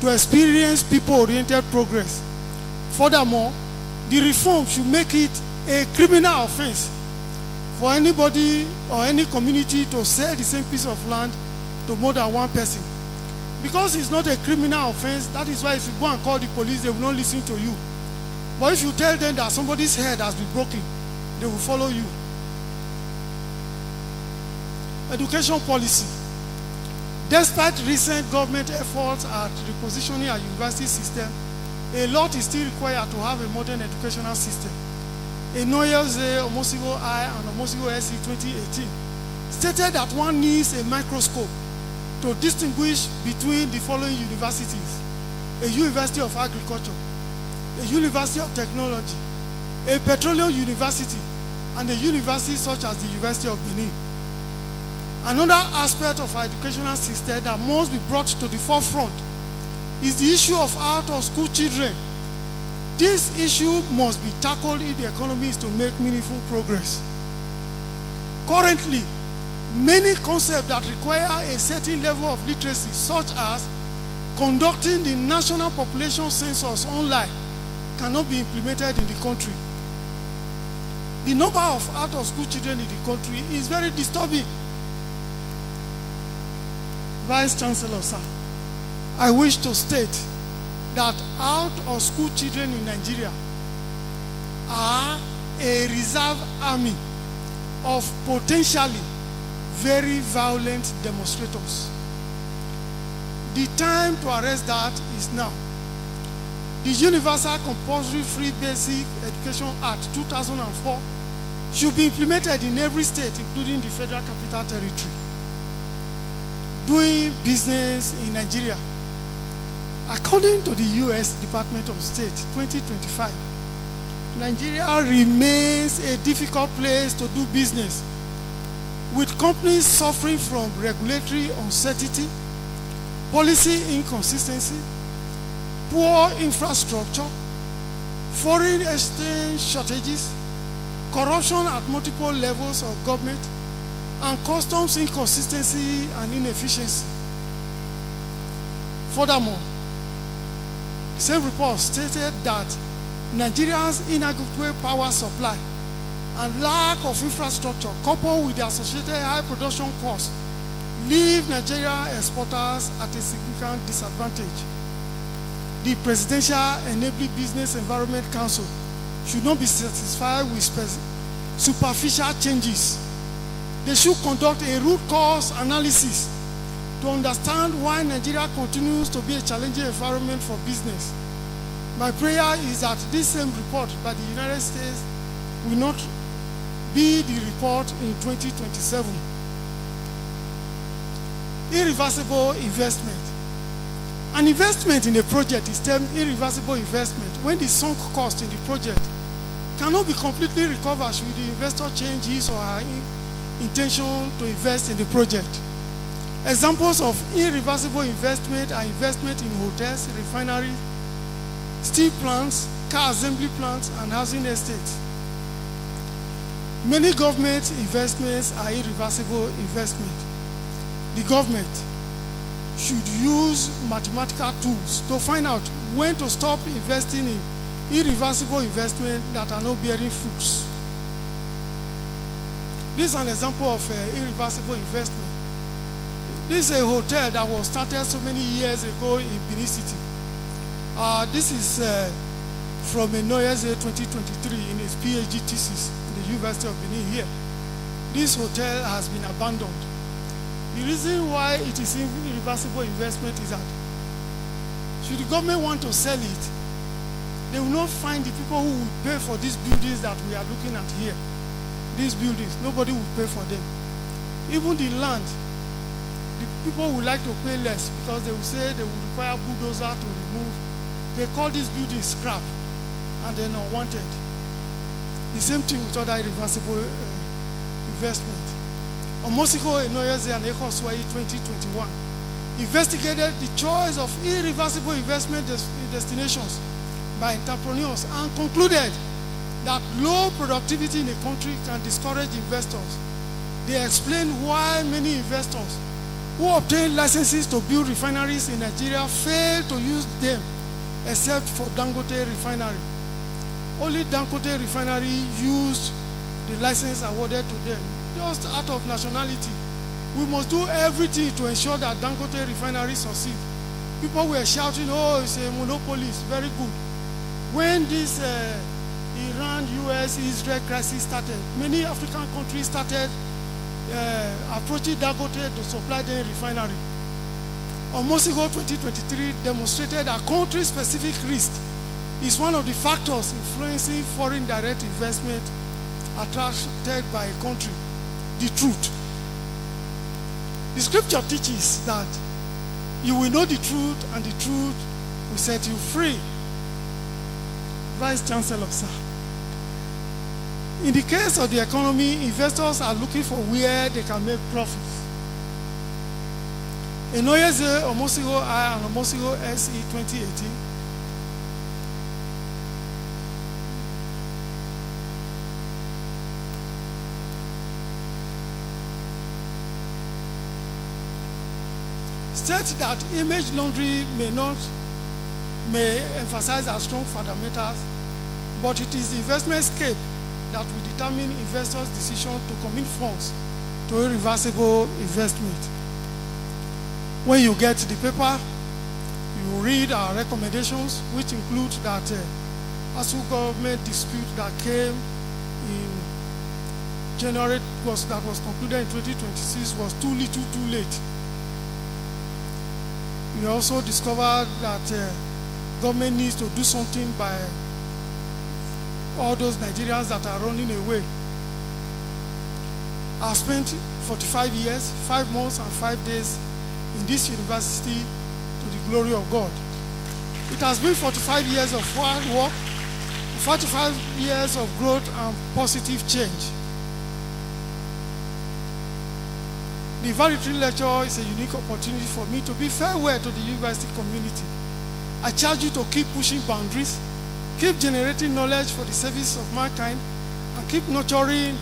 to experience people-oriented progress. Furthermore, the reform should make it a criminal offense for anybody or any community to sell the same piece of land to more than one person. Because it's not a criminal offense, that is why if you go and call the police, they will not listen to you. But if you tell them that somebody's head has been broken, they will follow you. Education policy. Despite recent government efforts at repositioning our university system, a lot is still required to have a modern educational system. Enoyoze, Omosigho I, and Omosigho SE 2018 stated that one needs a microscope to distinguish between the following universities: a University of Agriculture, a University of Technology, a Petroleum University, and a university such as the University of Benin. Another aspect of our educational system that must be brought to the forefront is the issue of out-of-school children. This issue must be tackled if the economy is to make meaningful progress. Currently, many concepts that require a certain level of literacy, such as conducting the national population census online, cannot be implemented in the country. The number of out-of-school children in the country is very disturbing. Vice Chancellor, sir, I wish to state that out-of-school children in Nigeria are a reserve army of potentially very violent demonstrators. The time to arrest that is now. The Universal Compulsory Free Basic Education Act 2004 should be implemented in every state, including the Federal Capital Territory. Doing business in Nigeria. According to the U.S. Department of State 2025, Nigeria remains a difficult place to do business, with companies suffering from regulatory uncertainty, policy inconsistency, poor infrastructure, foreign exchange shortages, corruption at multiple levels of government, and customs inconsistency and inefficiency. Furthermore, the same report stated that Nigeria's inadequate power supply and lack of infrastructure, coupled with the associated high production costs, leave Nigeria exporters at a significant disadvantage. The Presidential Enabling Business Environment Council should not be satisfied with superficial changes. They should conduct a root cause analysis to understand why Nigeria continues to be a challenging environment for business. My prayer is that this same report by the United States will not be the report in 2027. Irreversible investment. An investment in a project is termed irreversible investment when the sunk cost in the project cannot be completely recovered should the investor change his or her intention to invest in the project. Examples of irreversible investment are investment in hotels, refineries, steel plants, car assembly plants, and housing estates. Many government investments are irreversible investment. The government should use mathematical tools to find out when to stop investing in irreversible investments that are not bearing fruits. This is an example of irreversible investment. This is a hotel that was started so many years ago in Benin City. This is from Omosigho 2023 in his PhD thesis in the University of Benin here. This hotel has been abandoned. The reason why it is irreversible investment is that should the government want to sell it, they will not find the people who will pay for these buildings that we are looking at here. These buildings, nobody will pay for them. Even the land, the people would like to pay less because they will say they will require bulldozer to remove. They call these buildings scrap and they're not wanted. The same thing with other irreversible investment. Omosigho and 2021 investigated the choice of irreversible investment destinations by entrepreneurs and concluded that low productivity in a country can discourage investors. They explained why many investors who obtain licenses to build refineries in Nigeria fail to use them except for Dangote refinery. Only Dangote refinery used the license awarded to them, just out of nationality. We must do everything to ensure that Dangote refinery succeeds. People were shouting, oh, it's a monopoly, it's very good. When this Iran, US, Israel crisis started, many African countries started approaching Dangote to supply their refinery. Omosigho 2023 demonstrated that country-specific risk is one of the factors influencing foreign direct investment attracted by a country. The truth. The scripture teaches that you will know the truth and the truth will set you free. Vice Chancellor, sir. In the case of the economy, investors are looking for where they can make profits. In Omosigho I and Omosigho SE 2018, state that image laundry may emphasize our strong fundamentals, but it is the investment scape that will determine investors' decision to commit funds to irreversible investment. When you get the paper, you read our recommendations, which include that ASU government dispute that came in January, that was concluded in 2026, was too little, too late. We also discovered that government needs to do something by all those Nigerians that are running away. I spent 45 years, 5 months and 5 days in this university to the glory of God. It has been 45 years of hard work, 45 years of growth and positive change. The valedictory lecture is a unique opportunity for me to bid farewell to the university community. I charge you to keep pushing boundaries, keep generating knowledge for the service of mankind, and keep nurturing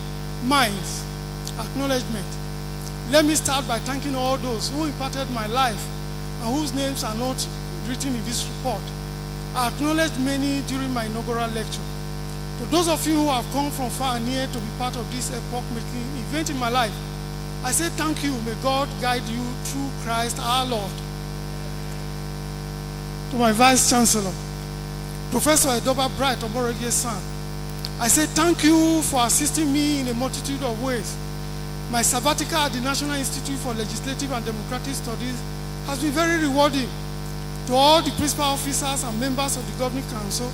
minds. Acknowledgement. Let me start by thanking all those who imparted my life and whose names are not written in this report. I acknowledged many during my inaugural lecture. To those of you who have come from far and near to be part of this epoch-making event in my life, I say thank you. May God guide you through Christ our Lord. To my Vice Chancellor, Professor Edoba Bright Omoregie's son, I say thank you for assisting me in a multitude of ways. My sabbatical at the National Institute for Legislative and Democratic Studies has been very rewarding. To all the principal officers and members of the Governing Council,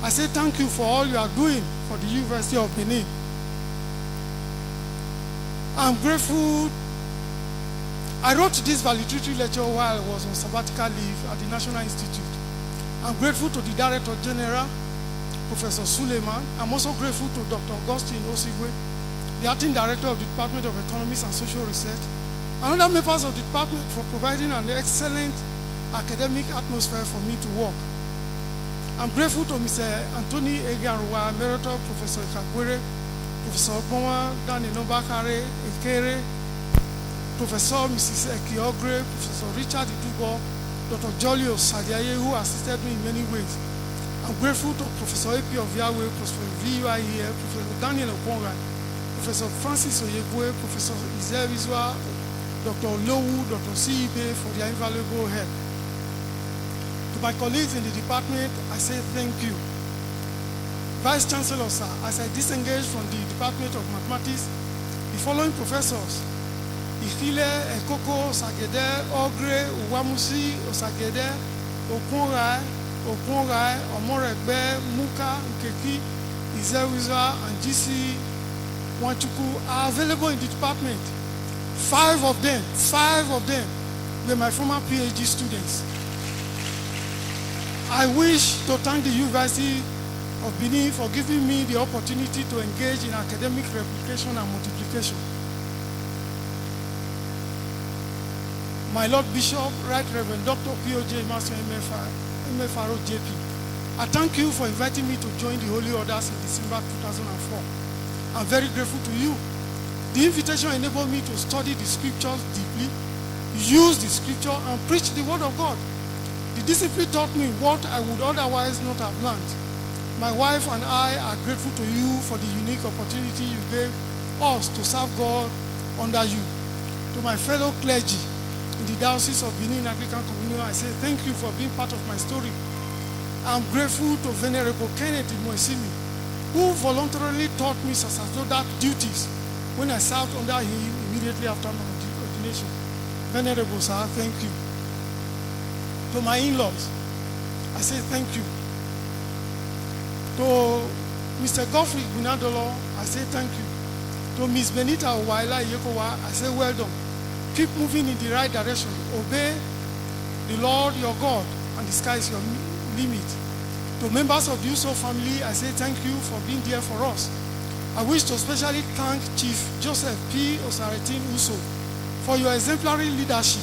I say thank you for all you are doing for the University of Benin. I'm grateful. I wrote this valedictory lecture while I was on sabbatical leave at the National Institute. I'm grateful to the Director General, Professor Suleiman. I'm also grateful to Dr. Augustine Osigwe, the Acting Director of the Department of Economics and Social Research, and other members of the department for providing an excellent academic atmosphere for me to work. I'm grateful to Mr. Anthony Eganruwa, Emeritus Professor Ikagwere, Professor Boma Danenobakare Ekere, Professor Mrs. Ekiogre, Professor Richard Idubo, Dr. Jolio Sadiaye, who assisted me in many ways. I'm grateful to Professor A.P. of Yahweh, Professor V.U.I. here, Professor Daniel Okonga, Professor Francis Oyegwe, Professor Izel Vizwa, Dr. Lowu, Dr. C.E.B. for their invaluable help. To my colleagues in the department, I say thank you. Vice Chancellor, sir, as I disengage from the Department of Mathematics, the following professors, Ikhile, Ekoko, Osagede, Ogre, Uwamusi, Osagede, Okonrai, Omoregbe, Muka, Nkeki, Izewiza, and GC Wanchuku are available in the department. Five of them were my former PhD students. I wish to thank the University of Benin for giving me the opportunity to engage in academic replication and multiplication. My Lord Bishop, Right Reverend Dr. P.O.J. Master MFRO JP, I thank you for inviting me to join the Holy Orders in December 2004. I'm very grateful to you. The invitation enabled me to study the scriptures deeply, use the scripture, and preach the word of God. The discipline taught me what I would otherwise not have learned. My wife and I are grateful to you for the unique opportunity you gave us to serve God under you. To my fellow clergy in the Diocese of Benin Anglican Communion, I say thank you for being part of my story. I'm grateful to Venerable Kenneth Moesimi, who voluntarily taught me sacerdotal duties when I served under him immediately after my ordination. Venerable sir, thank you. To my in-laws, I say thank you. To Mr. Godfrey Gunadolo, I say thank you. To Ms. Benita Owaila Yekowa, I say well done. Keep moving in the right direction. Obey the Lord your God, and the sky is your limit. To members of the Uso family, I say thank you for being there for us. I wish to especially thank Chief Joseph P. Osaretin Uso for your exemplary leadership.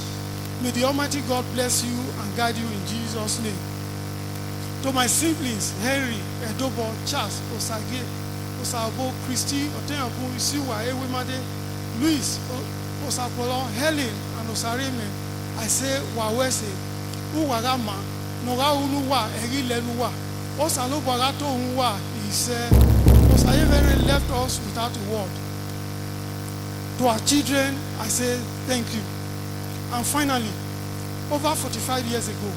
May the Almighty God bless you and guide you in Jesus' name. To my siblings, Henry, Edobo, Charles, Osage, Osabo, Christy, Otenapu, Isiwa, Ewemade, Louis, Osapolo, Helen, and Osareme, I say Wawese, Uwagama, Noga Unuwa, Eri Lenuwa, Osalo Bagato Unwa, he said, Osayevere left us without a word. To our children, I say thank you. And finally, over 45 years ago,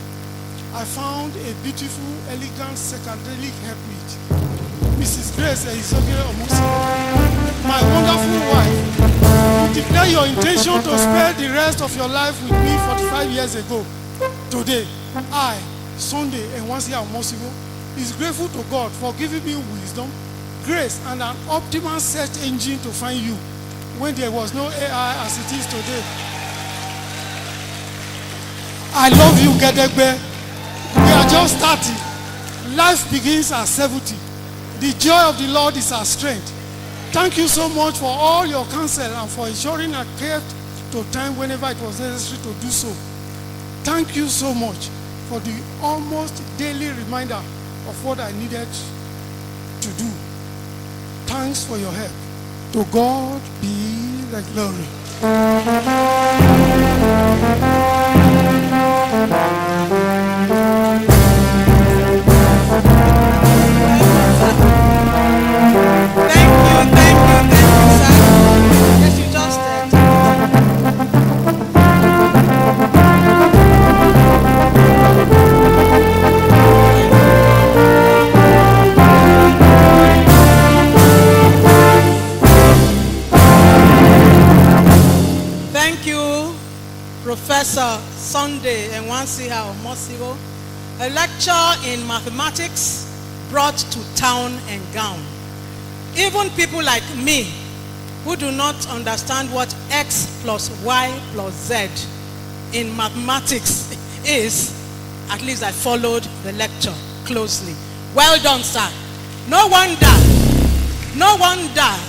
I found a beautiful, elegant, psychedelic helpmeet, Mrs. Grace Ehisoge Omosigho, my wonderful wife. You declare your intention to spend the rest of your life with me 45 years ago. Today, I, Sunday Enwansi Omosigho, is grateful to God for giving me wisdom, grace, and an optimal search engine to find you when there was no AI as it is today. I love you, Gedegbe. We are just starting. Life begins at 70. The joy of the Lord is our strength. Thank you so much for all your counsel and for ensuring I kept to time whenever it was necessary to do so. Thank you so much for the almost daily reminder of what I needed to do. Thanks for your help. To God be the glory. Thank you, sir. Yes, you just did. Professor Sunday Omosigho, a lecture in mathematics brought to town and gown. Even people like me, who do not understand what x plus y plus z in mathematics is, at least I followed the lecture closely. Well done, sir. No wonder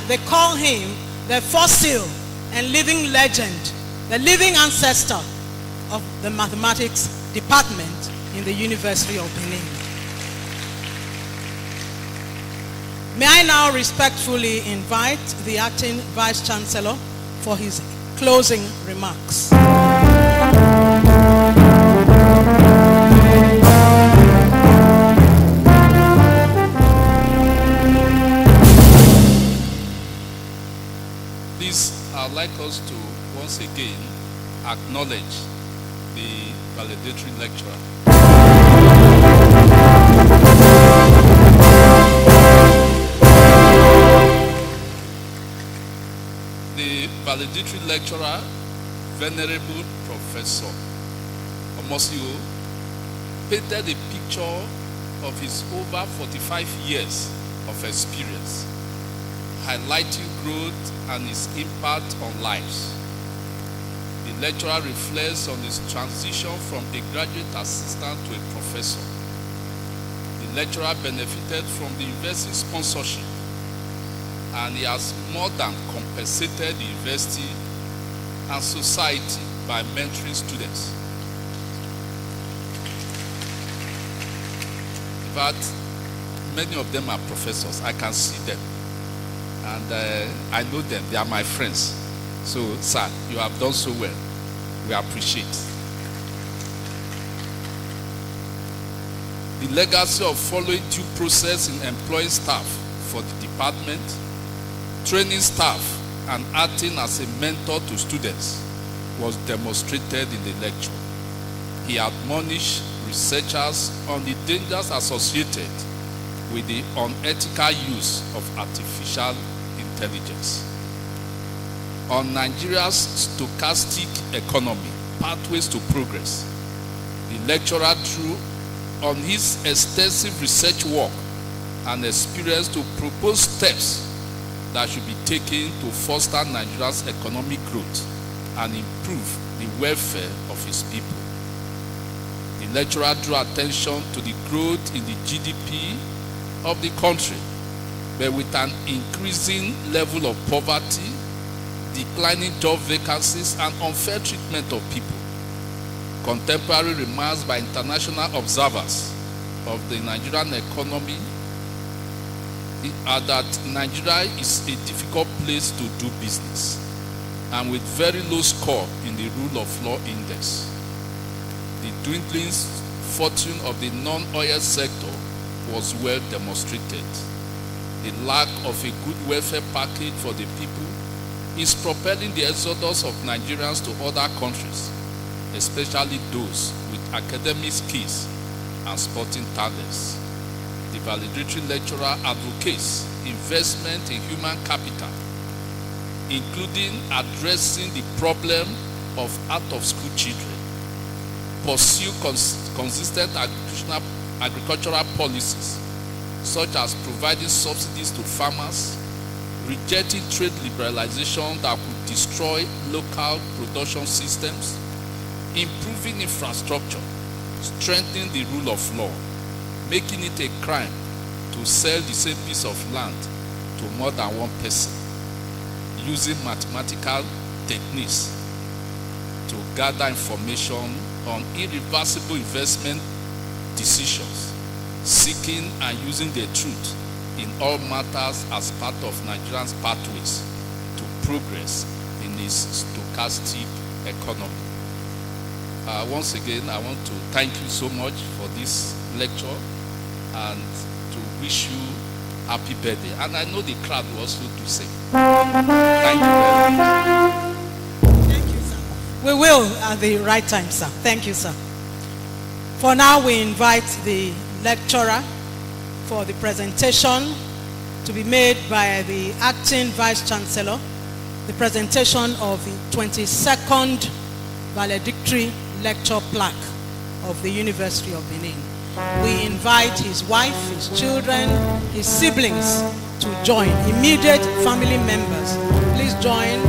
they call him the fossil and living legend, the living ancestor of the mathematics department in the University of Benin. May I now respectfully invite the acting Vice Chancellor for his closing remarks. Please, I'd like us to once again acknowledge the valedictory lecturer. The valedictory lecturer, Venerable Professor Omosigho, painted a picture of his over 45 years of experience, highlighting growth and his impact on lives. The lecturer reflects on his transition from a graduate assistant to a professor. The lecturer benefited from the university sponsorship, and he has more than compensated the university and society by mentoring students. In fact, many of them are professors. I can see them, and I know them. They are my friends. So, sir, you have done so well. We appreciate. The legacy of following due process in employing staff for the department, training staff, and acting as a mentor to students was demonstrated in the lecture. He admonished researchers on the dangers associated with the unethical use of artificial intelligence. On Nigeria's stochastic economy, pathways to progress, the lecturer drew on his extensive research work and experience to propose steps that should be taken to foster Nigeria's economic growth and improve the welfare of his people. The lecturer drew attention to the growth in the GDP of the country, but with an increasing level of poverty, declining job vacancies, and unfair treatment of people. Contemporary remarks by international observers of the Nigerian economy are that Nigeria is a difficult place to do business, and with very low score in the rule of law index. The dwindling fortune of the non-oil sector was well demonstrated. The lack of a good welfare package for the people is propelling the exodus of Nigerians to other countries, especially those with academic skills and sporting talents. The valedictory lecturer advocates investment in human capital, including addressing the problem of out-of-school children, pursue consistent agricultural policies, such as providing subsidies to farmers, rejecting trade liberalization that could destroy local production systems, improving infrastructure, strengthening the rule of law, making it a crime to sell the same piece of land to more than one person, using mathematical techniques to gather information on irreversible investment decisions, seeking and using the truth in all matters as part of Nigerians' pathways to progress in its stochastic economy. Once again, I want to thank you so much for this lecture and to wish you happy birthday. And I know the crowd will also do same. Thank you very much. Thank you, sir. We will at the right time, sir. Thank you, sir. For now, we invite the lecturer for the presentation to be made by the acting Vice Chancellor, the presentation of the 22nd Valedictory lecture plaque of the University of Benin. We invite his wife, his children, his siblings to join, immediate family members. Please join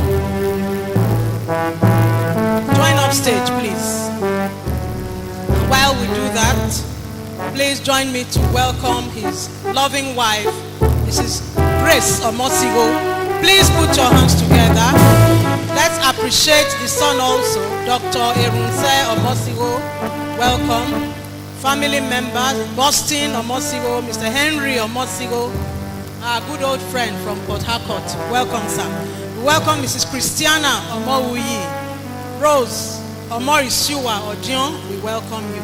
upstage, please. And while we do that, please join me to welcome his loving wife, Mrs. Grace Omosigho. Please put your hands together. Let's appreciate the son also, Dr. Erunse Omosigho. Welcome. Family members, Boston Omosigho, Mr. Henry Omosigho, our good old friend from Port Harcourt. Welcome, sir. We welcome Mrs. Christiana Omowuyi, Rose Omorishiwa Odion. We welcome you.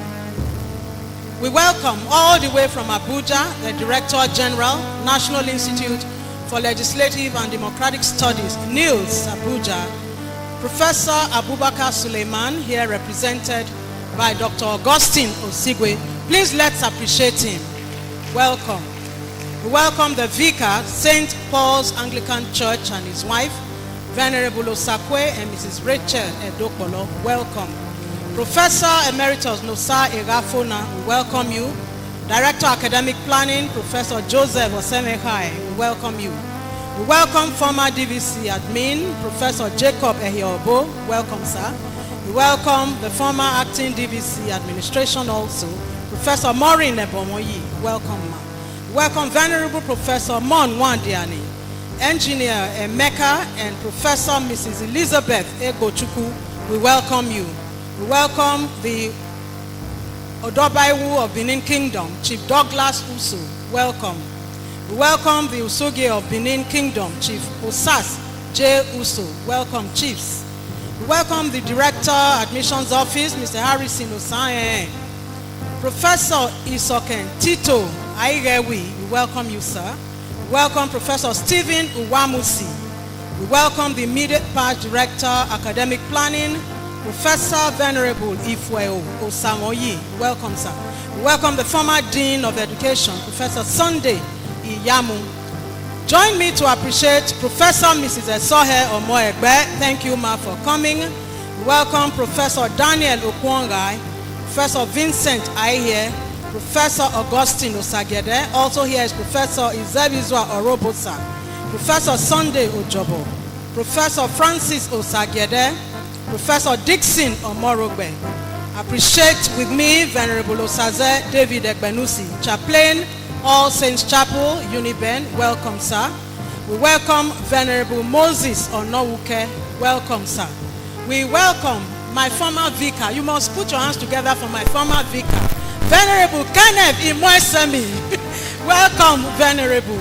We welcome all the way from Abuja, the Director General, National Institute for Legislative and Democratic Studies, NILS, Abuja, Professor Abubakar Suleiman, here represented by Dr. Augustine Osigwe. Please let's appreciate him. Welcome. We welcome the Vicar, St. Paul's Anglican Church, and his wife, Venerable Osakwe and Mrs. Rachel Edokolo. Welcome. Professor Emeritus Nosa Egafona, we welcome you. Director Academic Planning, Professor Joseph Osemehai, we welcome you. We welcome former DVC admin, Professor Jacob Ehiobo. Welcome, sir. We welcome the former acting DVC administration also, Professor Maureen Ebomoyi. Welcome, ma. Welcome Venerable Professor Mon Wandiani, Engineer Emeka, and Professor Mrs. Elizabeth Egochukwu. We welcome you. We welcome the Odobaiwu of Benin Kingdom, Chief Douglas Uso. Welcome. We welcome the Usoge of Benin Kingdom, Chief Osas J. Uso. Welcome, Chiefs. We welcome the Director, Admissions Office, Mr. Harrison Osaye. Professor Isoken Tito Airewi, we welcome you, sir. We welcome Professor Stephen Uwamusi. We welcome the immediate past Director, Academic Planning, Professor Venerable Ifweo Osamoyi. Welcome, sir. We welcome the former Dean of Education, Professor Sunday Iyamu. Join me to appreciate Professor Mrs. Esohe Omoegbe. Thank you, ma, for coming. We welcome Professor Daniel Okwongai, Professor Vincent Aihe, Professor Augustine Osagede. Also here is Professor Izebizwa Orobosa, Professor Sunday Ojobo, Professor Francis Osagede, Professor Dixon Omorogbe. Appreciate with me Venerable Osaze David Egbenusi, Chaplain, All Saints Chapel, Uniben. Welcome, sir. We welcome Venerable Moses Onowuke. Welcome, sir. We welcome my former vicar. You must put your hands together for my former vicar, Venerable Kenneth Imwesemi. Welcome, Venerable.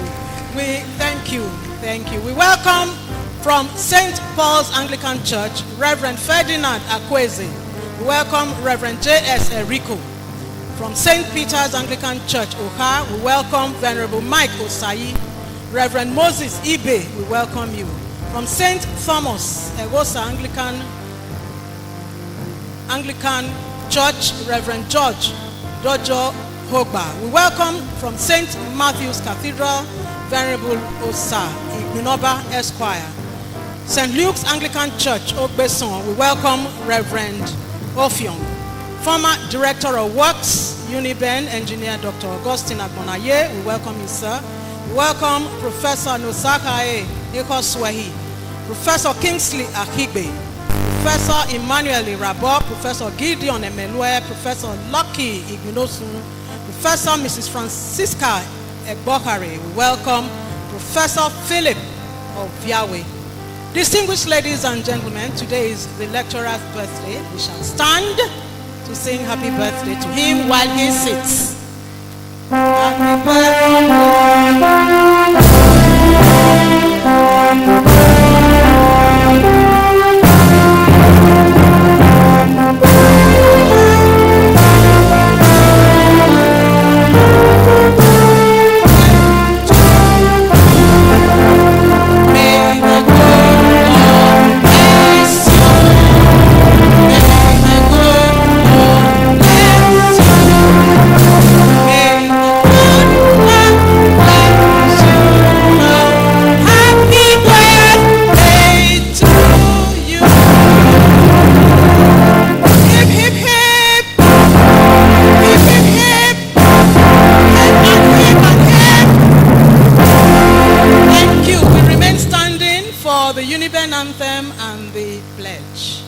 We thank you. Thank you. We welcome from St. Paul's Anglican Church, Reverend Ferdinand Akweze. We welcome Reverend J.S. Eriko. From St. Peter's Anglican Church, Oha, we welcome Venerable Mike Osayi. Reverend Moses Ibe, we welcome you. From St. Thomas, Egosa Anglican Church, Reverend George Dojo Hogba. We welcome from St. Matthew's Cathedral, Venerable Osa Igbunoba Esquire. St. Luke's Anglican Church, Ogbeson, we welcome Reverend Ofiong. Former Director of Works, Uniben, Engineer Dr. Augustine Agbonaye, we welcome you, sir. We welcome Professor Nosakae Ekoswehi, Professor Kingsley Akigbe, Professor Emmanuel Irabo, Professor Gideon Emelue, Professor Lucky Ignosun, Professor Mrs. Francisca Egbokare. We welcome Professor Philip of Yahweh. Distinguished ladies and gentlemen, today is the lecturer's birthday. We shall stand to sing happy birthday to him while he sits. Happy the Uniben anthem and the pledge.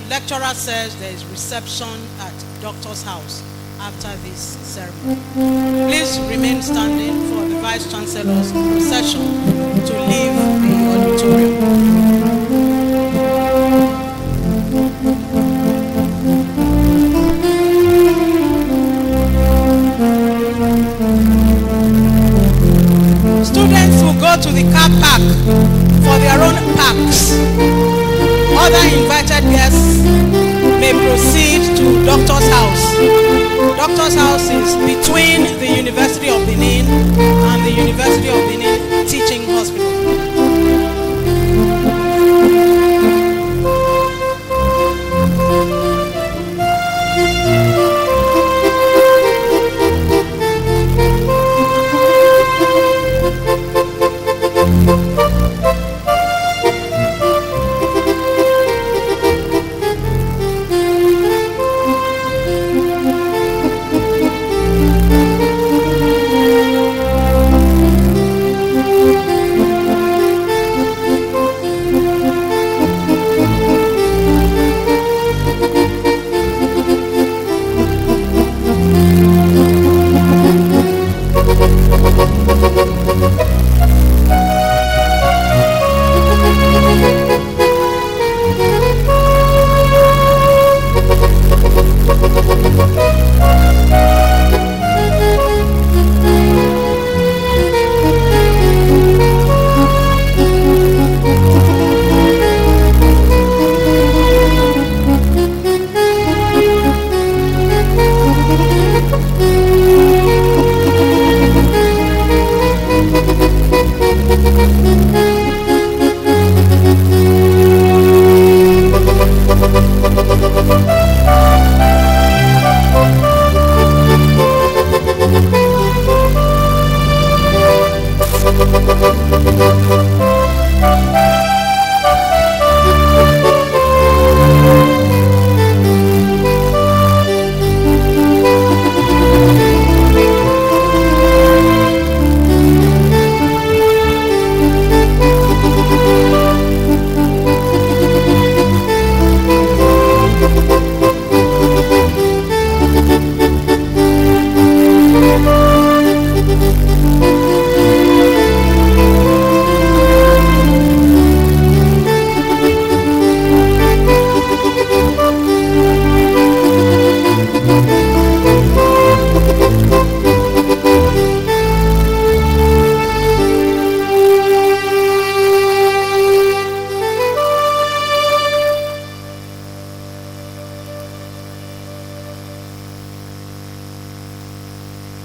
Lecturer says there is reception at doctor's house after this ceremony. Please remain standing for the Vice Chancellor's procession to leave the auditorium. Students will go to the car park for their own parks. Other invited guests may proceed to Doctor's house. Doctor's house is between the University of Benin and the University of Benin